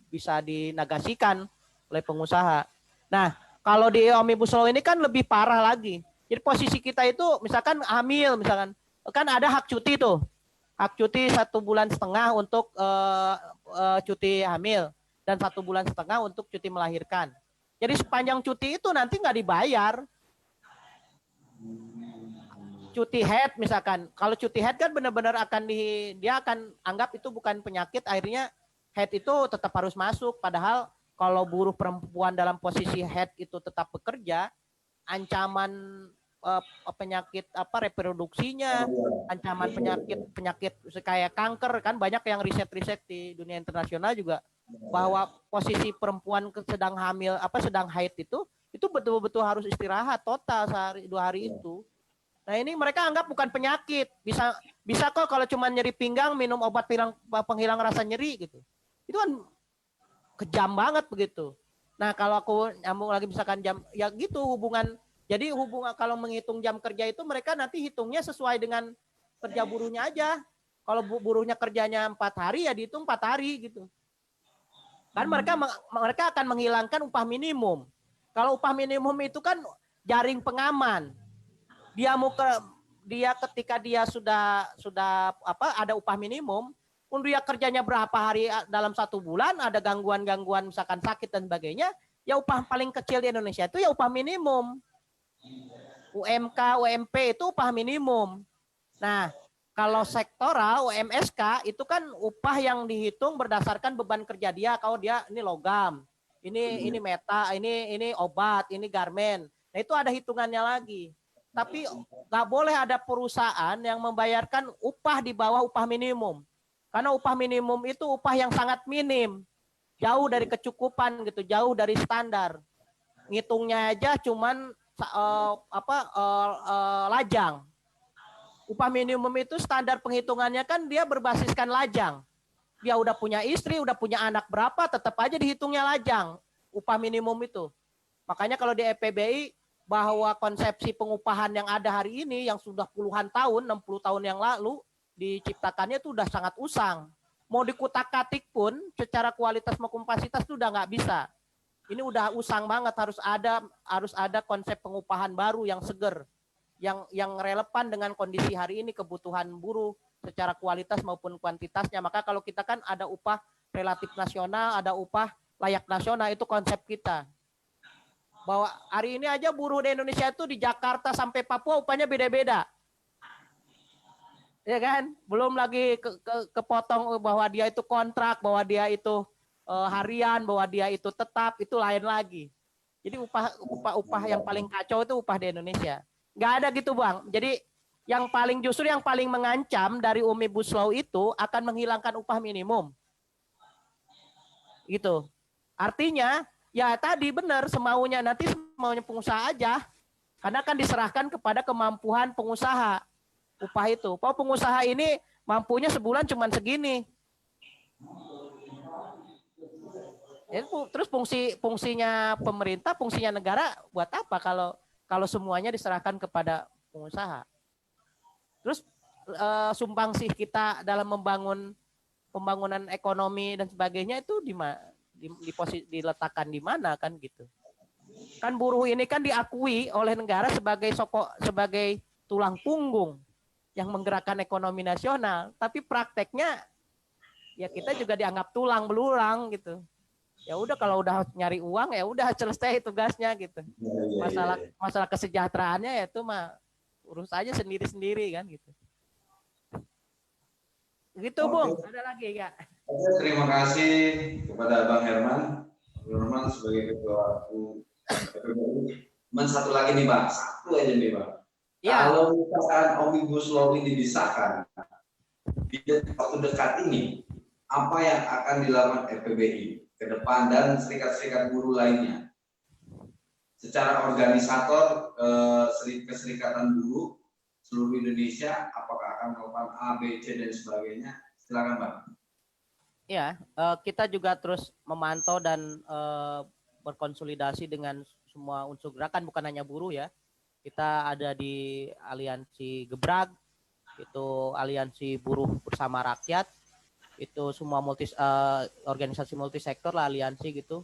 bisa dinegasikan oleh pengusaha. Nah, kalau di Omnibus Law ini kan lebih parah lagi. Jadi posisi kita itu misalkan hamil, misalkan kan ada hak cuti tuh, hak cuti 1,5 bulan untuk cuti hamil dan 1,5 bulan untuk cuti melahirkan. Jadi sepanjang cuti itu nanti nggak dibayar. Cuti head misalkan, kalau cuti head kan benar-benar dia akan anggap itu bukan penyakit, akhirnya head itu tetap harus masuk. Padahal kalau buruh perempuan dalam posisi head itu tetap bekerja, ancaman penyakit reproduksinya, ancaman penyakit kayak kanker kan, banyak yang riset di dunia internasional juga bahwa posisi perempuan sedang hamil sedang haid itu betul-betul harus istirahat total sehari 2 hari itu. Nah ini mereka anggap bukan penyakit, bisa kok kalau cuma nyeri pinggang minum obat penghilang rasa nyeri gitu. Itu kan kejam banget begitu. Nah kalau aku nyambung lagi misalkan jam ya gitu hubungan. Jadi kalau menghitung jam kerja itu mereka nanti hitungnya sesuai dengan kerja buruhnya aja. Kalau buruhnya kerjanya 4 hari ya dihitung 4 hari gitu. Kan mereka akan menghilangkan upah minimum. Kalau upah minimum itu kan jaring pengaman. Dia ketika dia sudah ada upah minimum, pun dia kerjanya berapa hari dalam 1 bulan, ada gangguan misalkan sakit dan sebagainya, ya upah paling kecil di Indonesia itu ya upah minimum. UMK, UMP itu upah minimum. Nah, kalau sektoral UMSK itu kan upah yang dihitung berdasarkan beban kerja dia. Kalau dia ini logam, ini meta, ini obat, ini garmen. Nah, itu ada hitungannya lagi. Tapi nggak boleh ada perusahaan yang membayarkan upah di bawah upah minimum. Karena upah minimum itu upah yang sangat minim. Jauh dari kecukupan gitu, jauh dari standar. Ngitungnya aja cuman lajang. Upah minimum itu standar penghitungannya kan dia berbasiskan lajang. Dia udah punya istri, udah punya anak berapa, tetap aja dihitungnya lajang. Upah minimum itu. Makanya kalau di EPBI bahwa konsepsi pengupahan yang ada hari ini yang sudah puluhan tahun, 60 tahun yang lalu diciptakannya itu udah sangat usang. Mau dikutak-katik pun secara kualitas maupun kapasitas itu udah nggak bisa. Ini udah usang banget, harus ada konsep pengupahan baru yang seger, yang relevan dengan kondisi hari ini, kebutuhan buruh secara kualitas maupun kuantitasnya. Maka kalau kita kan ada upah relatif nasional, ada upah layak nasional, itu konsep kita. Bahwa hari ini aja buruh di Indonesia itu di Jakarta sampai Papua upahnya beda-beda. Ya kan? Belum lagi kepotong bahwa dia itu kontrak, bahwa dia itu harian, bahwa dia itu tetap, itu lain lagi. Jadi upah yang paling kacau itu upah di Indonesia. Nggak ada gitu Bang. Jadi justru yang paling mengancam dari Omnibus Law itu akan menghilangkan upah minimum. Gitu. Artinya ya tadi benar semaunya pengusaha aja. Karena kan diserahkan kepada kemampuan pengusaha upah itu. Kalau pengusaha ini mampunya sebulan cuma segini. Terus fungsinya pemerintah, fungsinya negara buat apa kalau semuanya diserahkan kepada pengusaha? Terus sumbangsih kita dalam pembangunan ekonomi dan sebagainya itu diletakkan di mana kan gitu? Kan buruh ini kan diakui oleh negara sebagai tulang punggung yang menggerakkan ekonomi nasional, tapi prakteknya ya kita juga dianggap tulang belulang gitu. Ya udah kalau udah nyari uang ya udah selesai tugasnya gitu. Masalah kesejahteraannya ya itu mah urus aja sendiri-sendiri kan gitu. Gitu Bung, ada lagi ya? Oke, terima kasih kepada Bang Herman. Bang Herman sebagai ketua satu lagi nih Bang, satu aja nih Bang. Ya. Kalau misalkan Omnibus Law ini disahkan di waktu dekat ini, apa yang akan dilakukan FPBI ke depan dan serikat-serikat buruh lainnya? Secara organisator keserikatan buruh seluruh Indonesia, apakah akan melakukan A, B, C dan sebagainya? Silakan Bang. Ya, kita juga terus memantau dan berkonsolidasi dengan semua unsur gerakan, bukan hanya buruh ya. Kita ada di Aliansi Gebrag, itu Aliansi Buruh Bersama Rakyat, itu semua organisasi multisektor lah aliansi gitu.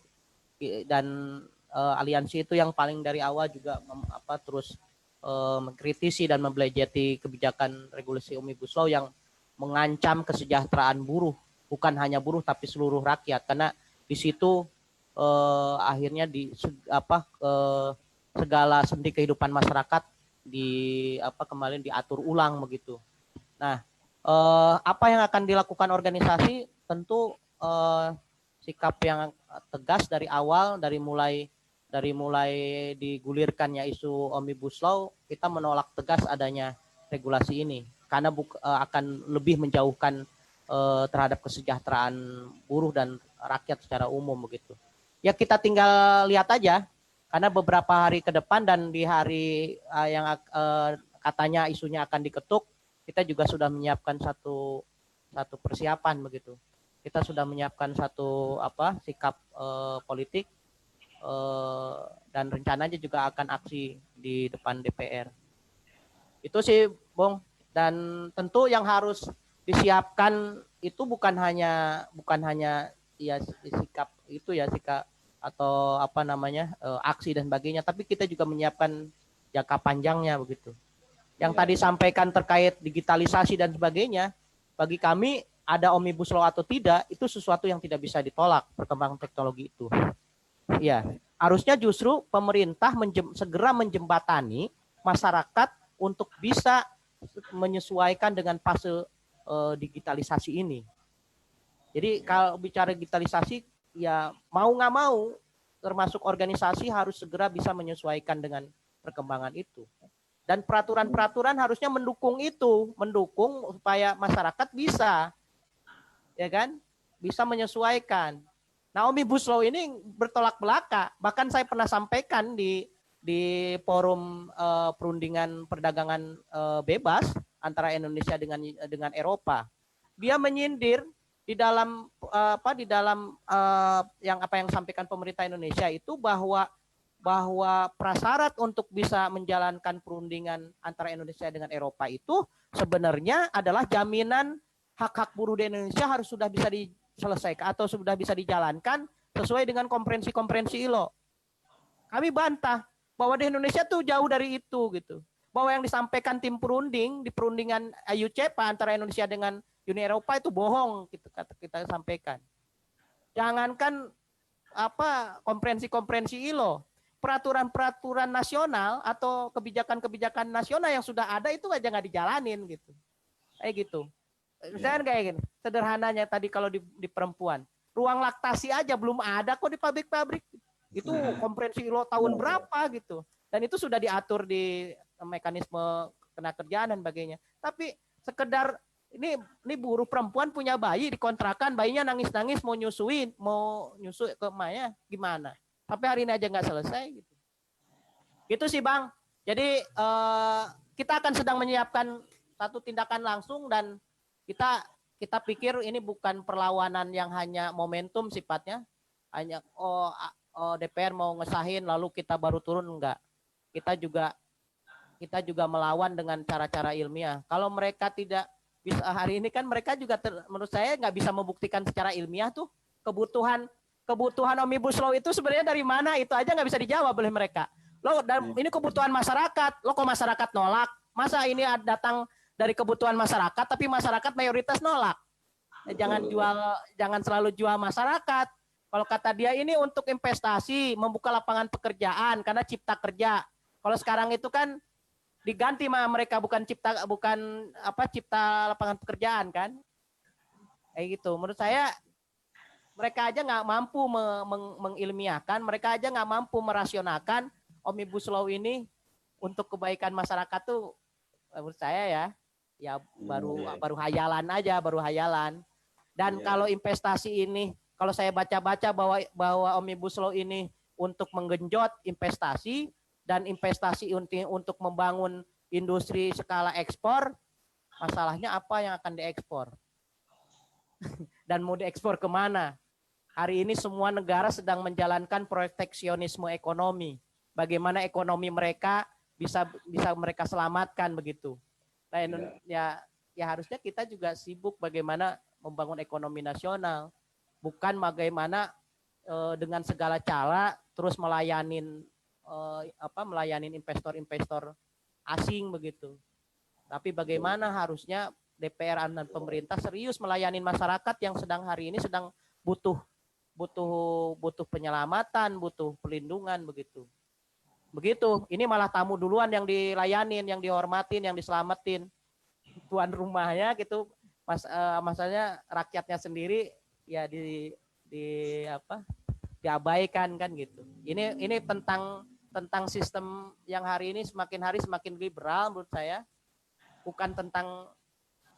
Dan aliansi itu yang paling dari awal juga terus mengkritisi dan membelajari kebijakan regulasi Omnibus Law yang mengancam kesejahteraan buruh, bukan hanya buruh tapi seluruh rakyat, karena di situ akhirnya segala sendi kehidupan masyarakat kemarin diatur ulang begitu. Nah, apa yang akan dilakukan organisasi tentu sikap yang tegas dari awal, dari mulai digulirkannya isu Omnibus Law, kita menolak tegas adanya regulasi ini karena akan lebih menjauhkan terhadap kesejahteraan buruh dan rakyat secara umum begitu. Ya kita tinggal lihat aja, karena beberapa hari ke depan dan di hari yang katanya isunya akan diketuk, kita juga sudah menyiapkan satu persiapan begitu. Kita sudah menyiapkan satu sikap politik dan rencananya juga akan aksi di depan DPR. Itu sih, Bung. Dan tentu yang harus disiapkan itu bukan hanya ya sikap atau aksi dan sebagainya, tapi kita juga menyiapkan jangka panjangnya begitu. Yang tadi sampaikan terkait digitalisasi dan sebagainya, bagi kami ada Omnibus Law atau tidak, itu sesuatu yang tidak bisa ditolak, perkembangan teknologi itu. Ya, harusnya justru pemerintah segera menjembatani masyarakat untuk bisa menyesuaikan dengan fase digitalisasi ini. Jadi kalau bicara digitalisasi, ya mau nggak mau, termasuk organisasi harus segera bisa menyesuaikan dengan perkembangan itu. Dan peraturan-peraturan harusnya mendukung supaya masyarakat bisa, ya kan, bisa menyesuaikan. Nah, Omnibus Law ini bertolak belakang. Bahkan saya pernah sampaikan di forum perundingan perdagangan bebas antara Indonesia dengan Eropa. Dia menyindir di dalam yang sampaikan pemerintah Indonesia itu bahwa prasyarat untuk bisa menjalankan perundingan antara Indonesia dengan Eropa itu sebenarnya adalah jaminan hak-hak buruh di Indonesia harus sudah bisa diselesaikan atau sudah bisa dijalankan sesuai dengan konferensi ILO. Kami bantah bahwa di Indonesia tuh jauh dari itu gitu. Bahwa yang disampaikan tim perunding di perundingan IUCEPA antara Indonesia dengan Uni Eropa itu bohong, kita sampaikan. Jangankan konferensi-konferensi ILO, peraturan-peraturan nasional atau kebijakan-kebijakan nasional yang sudah ada itu aja nggak dijalanin gitu. Kayak gitu. Misalnya kayak gini, sederhananya tadi kalau di perempuan, ruang laktasi aja belum ada kok di pabrik-pabrik. Itu komprehensi ILO tahun berapa gitu. Dan itu sudah diatur di mekanisme ketenagakerjaan dan sebagainya. Tapi sekedar ini buruh perempuan punya bayi di kontrakan, bayinya nangis-nangis mau nyusu ke emaknya gimana? Sampai hari ini aja nggak selesai gitu. Gitu sih Bang. Jadi kita akan sedang menyiapkan satu tindakan langsung dan kita pikir ini bukan perlawanan yang hanya momentum sifatnya, hanya DPR mau ngesahin lalu kita baru turun, enggak. Kita juga melawan dengan cara-cara ilmiah. Kalau mereka tidak bisa hari ini kan mereka juga menurut saya nggak bisa membuktikan secara ilmiah tuh kebutuhan Omnibus Law itu sebenarnya dari mana, itu aja nggak bisa dijawab oleh mereka. Dan ini kebutuhan masyarakat, kok masyarakat nolak? Masa ini datang dari kebutuhan masyarakat tapi masyarakat mayoritas nolak? Jangan selalu jual masyarakat. Kalau kata dia ini untuk investasi, membuka lapangan pekerjaan karena cipta kerja. Kalau sekarang itu kan diganti sama mereka bukan cipta lapangan pekerjaan kan? Kayak gitu. Menurut saya mereka aja nggak mampu mengilmiahkan, mereka aja nggak mampu merasionalkan Omnibus Law ini untuk kebaikan masyarakat tuh, menurut saya ya baru hayalan. Dan kalau investasi ini, kalau saya baca-baca bahwa Omnibus Law ini untuk menggenjot investasi dan investasi untuk membangun industri skala ekspor, masalahnya apa yang akan diekspor? Dan mau diekspor kemana? Hari ini semua negara sedang menjalankan proteksionisme ekonomi. Bagaimana ekonomi mereka bisa mereka selamatkan begitu. Nah, ya harusnya kita juga sibuk bagaimana membangun ekonomi nasional, bukan bagaimana dengan segala cara terus melayanin investor-investor asing begitu. Tapi bagaimana harusnya DPR dan pemerintah serius melayani masyarakat yang hari ini sedang butuh penyelamatan, butuh perlindungan begitu. Ini malah tamu duluan yang dilayanin, yang dihormatin, yang diselamatin. Tuan rumahnya gitu, masalahnya rakyatnya sendiri ya diabaikan kan gitu. Ini tentang sistem yang hari ini semakin hari semakin liberal menurut saya. Bukan tentang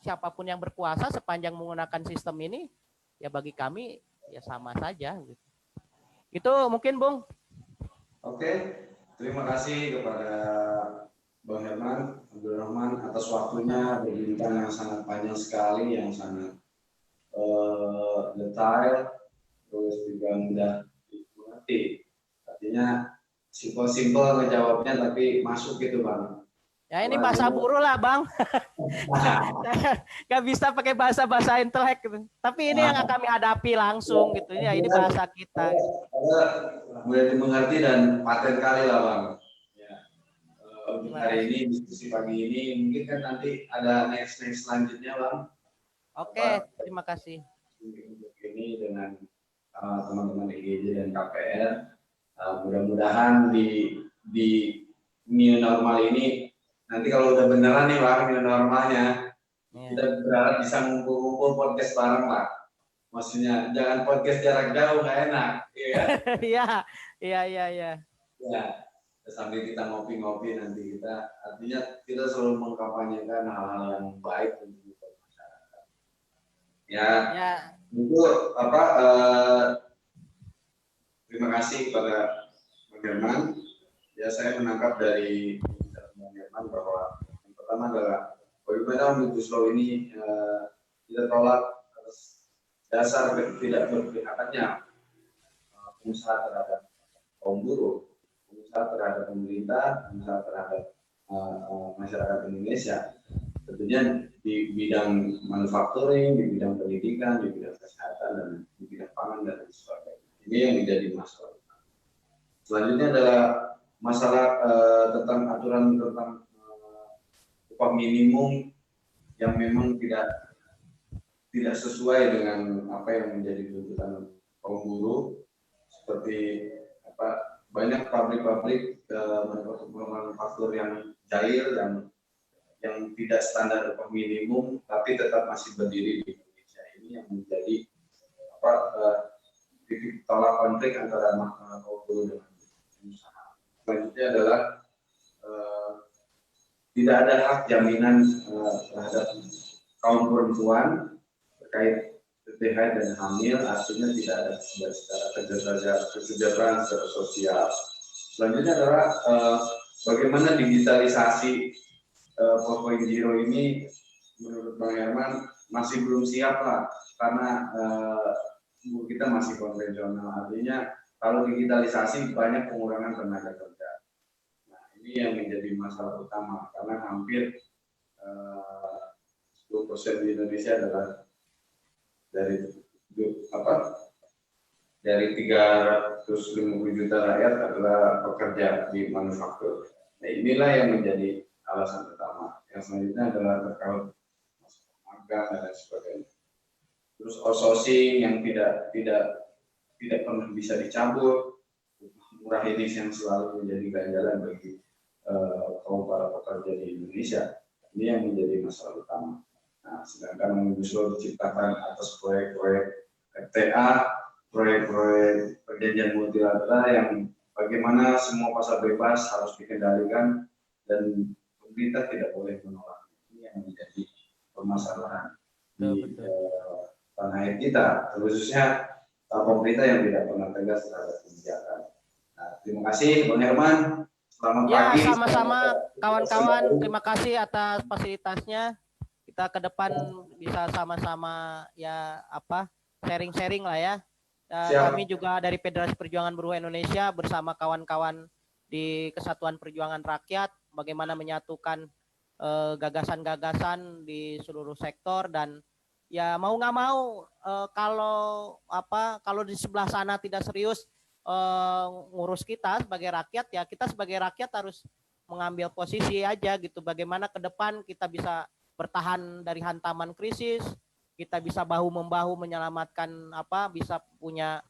siapapun yang berkuasa, sepanjang menggunakan sistem ini ya bagi kami ya sama saja gitu. Itu mungkin Bung. Oke, terima kasih kepada Bang Herman Abdurrahman atas waktunya berbincang yang sangat panjang sekali, yang sangat detail, terus juga mudah dimengerti. Artinya simpel ngejawabnya tapi masuk gitu Bang. Ya ini bahasa buruh lah Bang. Gak bisa pakai bahasa intelek gitu. Tapi ini yang kami hadapi langsung gitu ya. Ini bahasa kita. Mudah dimengerti dan paten kali lah Bang. Ya. Untuk hari ini diskusi pagi ini mungkin kan nanti ada next selanjutnya Bang. Oke, terima kasih. Untuk ini dengan teman-teman IGJ dan KPR, mudah-mudahan di new normal ini nanti kalau udah beneran nih Bang new normalnya, kita berharap bisa ngumpul-ngumpul podcast bareng lah. Maksudnya jangan podcast jarak jauh, nggak enak. Iya. Ya, sambil kita ngopi-ngopi nanti artinya kita selalu mengkampanyekan hal-hal yang baik untuk masyarakat. Ya. Itu terima kasih kepada Bang Herman. Ya, saya menangkap dari Bang Herman bahwa yang pertama adalah bagaimana Omnibus Law ini kita tolak atas dasar tidak berpihakannya pengusaha terhadap kaum buruh, pengusaha terhadap pemerintah, pengusaha terhadap masyarakat Indonesia. Tentunya di bidang manufacturing, di bidang pendidikan, di bidang kesehatan, dan di bidang pangan dan sebagainya. Ini yang menjadi masalah. Selanjutnya adalah masalah tentang aturan tentang upah minimum yang memang tidak sesuai dengan apa yang menjadi tuntutan kaum buruh, seperti banyak pabrik-pabrik manufaktur yang jahil yang tidak standar upah minimum tapi tetap masih berdiri di Indonesia. Ini yang menjadi titik tolak konflik antara kaum buruh dengan pengusaha. Selanjutnya adalah tidak ada hak jaminan terhadap kaum perempuan terkait PPH dan hamil, artinya tidak ada secara kesejahteraan secara sosial. Selanjutnya adalah bagaimana digitalisasi 4.0 ini menurut Bang Herman masih belum siap lah, karena kita masih konvensional. Artinya kalau digitalisasi banyak pengurangan tenaga kerja. Nah, ini yang menjadi masalah utama karena hampir 10% di Indonesia adalah dari 350 juta rakyat adalah pekerja di manufaktur. Nah, inilah yang menjadi alasan utama. Yang selanjutnya adalah terkait magang dan sebagainya. Terus outsourcing yang tidak pernah bisa dicabut, murah ini yang selalu menjadi ganjalan bagi kaum para pekerja di Indonesia. Ini yang menjadi masalah utama. Nah, sedangkan Omnibus Law diciptakan atas proyek-proyek FTA, proyek-proyek perjanjian multilateral yang bagaimana semua pasar bebas harus dikendalikan dan pemerintah tidak boleh menolak. Ini yang menjadi permasalahan di tanah air kita, khususnya pemerintah yang tidak pernah tegas terhadap kebijakan. Nah, terima kasih Bang Herman. Selamat pagi. Ya, sama-sama kawan-kawan. Terima kasih atas fasilitasnya. Kita ke depan bisa sama-sama sharing-sharing lah ya. Kami juga dari Federasi Perjuangan Buruh Indonesia bersama kawan-kawan di Kesatuan Perjuangan Rakyat bagaimana menyatukan gagasan-gagasan di seluruh sektor, dan ya mau nggak mau kalau di sebelah sana tidak serius ngurus kita sebagai rakyat, ya kita sebagai rakyat harus mengambil posisi aja gitu, bagaimana ke depan kita bisa bertahan dari hantaman krisis, kita bisa bahu-membahu menyelamatkan bisa punya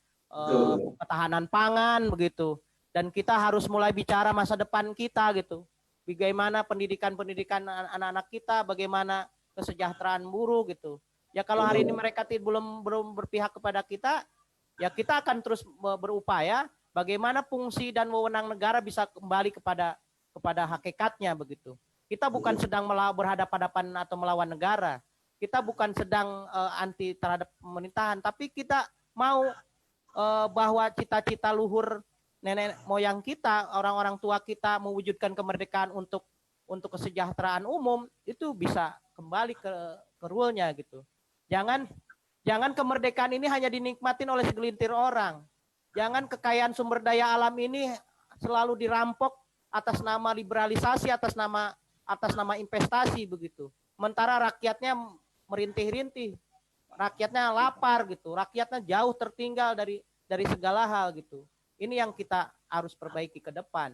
ketahanan pangan begitu. Dan kita harus mulai bicara masa depan kita gitu. Bagaimana pendidikan anak-anak kita, bagaimana kesejahteraan buruh gitu. Ya kalau hari ini mereka belum berpihak kepada kita, ya kita akan terus berupaya bagaimana fungsi dan wewenang negara bisa kembali kepada hakikatnya begitu. Kita bukan sedang berhadapan-hadapan atau melawan negara. Kita bukan sedang anti terhadap pemerintahan, tapi kita mau bahwa cita-cita luhur nenek moyang kita, orang-orang tua kita mewujudkan kemerdekaan untuk kesejahteraan umum itu bisa kembali ke rule-nya gitu. Jangan kemerdekaan ini hanya dinikmatin oleh segelintir orang. Jangan kekayaan sumber daya alam ini selalu dirampok atas nama liberalisasi, atas nama investasi begitu. Sementara rakyatnya merintih-rintih, rakyatnya lapar gitu, rakyatnya jauh tertinggal dari segala hal gitu. Ini yang kita harus perbaiki ke depan.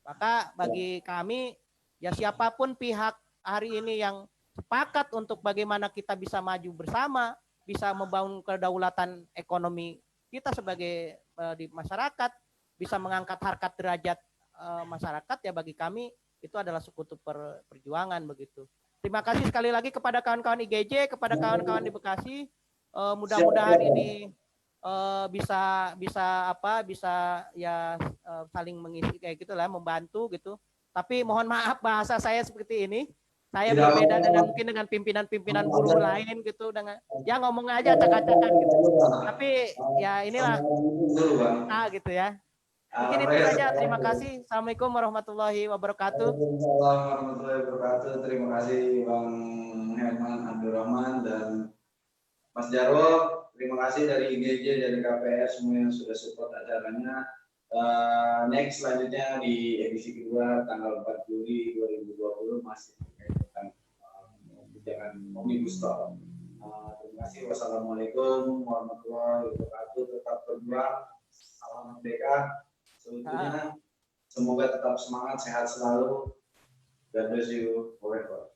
Maka bagi kami, ya siapapun pihak hari ini yang sepakat untuk bagaimana kita bisa maju bersama, bisa membangun kedaulatan ekonomi kita sebagai di masyarakat, bisa mengangkat harkat derajat masyarakat, ya bagi kami itu adalah sekutu perjuangan begitu. Terima kasih sekali lagi kepada kawan-kawan IGJ, kepada kawan-kawan di Bekasi. Mudah-mudahan ini bisa saling mengisi kayak gitulah, membantu gitu. Tapi mohon maaf bahasa saya seperti ini. Saya berbeda mungkin dengan pimpinan-pimpinan buruh lain gitu, dengan ya ngomong aja acak-acakan gitu. Tapi ya inilah gitu ya. Mungkin itu saja. Terima kasih. Assalamualaikum warahmatullahi wabarakatuh. Waalaikumsalam warahmatullahi wabarakatuh. Terima kasih Bang Herman Abdurrahman dan Mas Jarwo. Terima kasih dari IGJ, dari KPR semua yang sudah support acaranya. Next selanjutnya di edisi kedua tanggal 4 Juli 2020 masih terkait dengan kebijakan Omnibus Law. Terima kasih. Wassalamualaikum warahmatullahi wabarakatuh. Tetap berjuang. Salam merdeka. Selanjutnya semoga tetap semangat, sehat selalu. God bless you forever.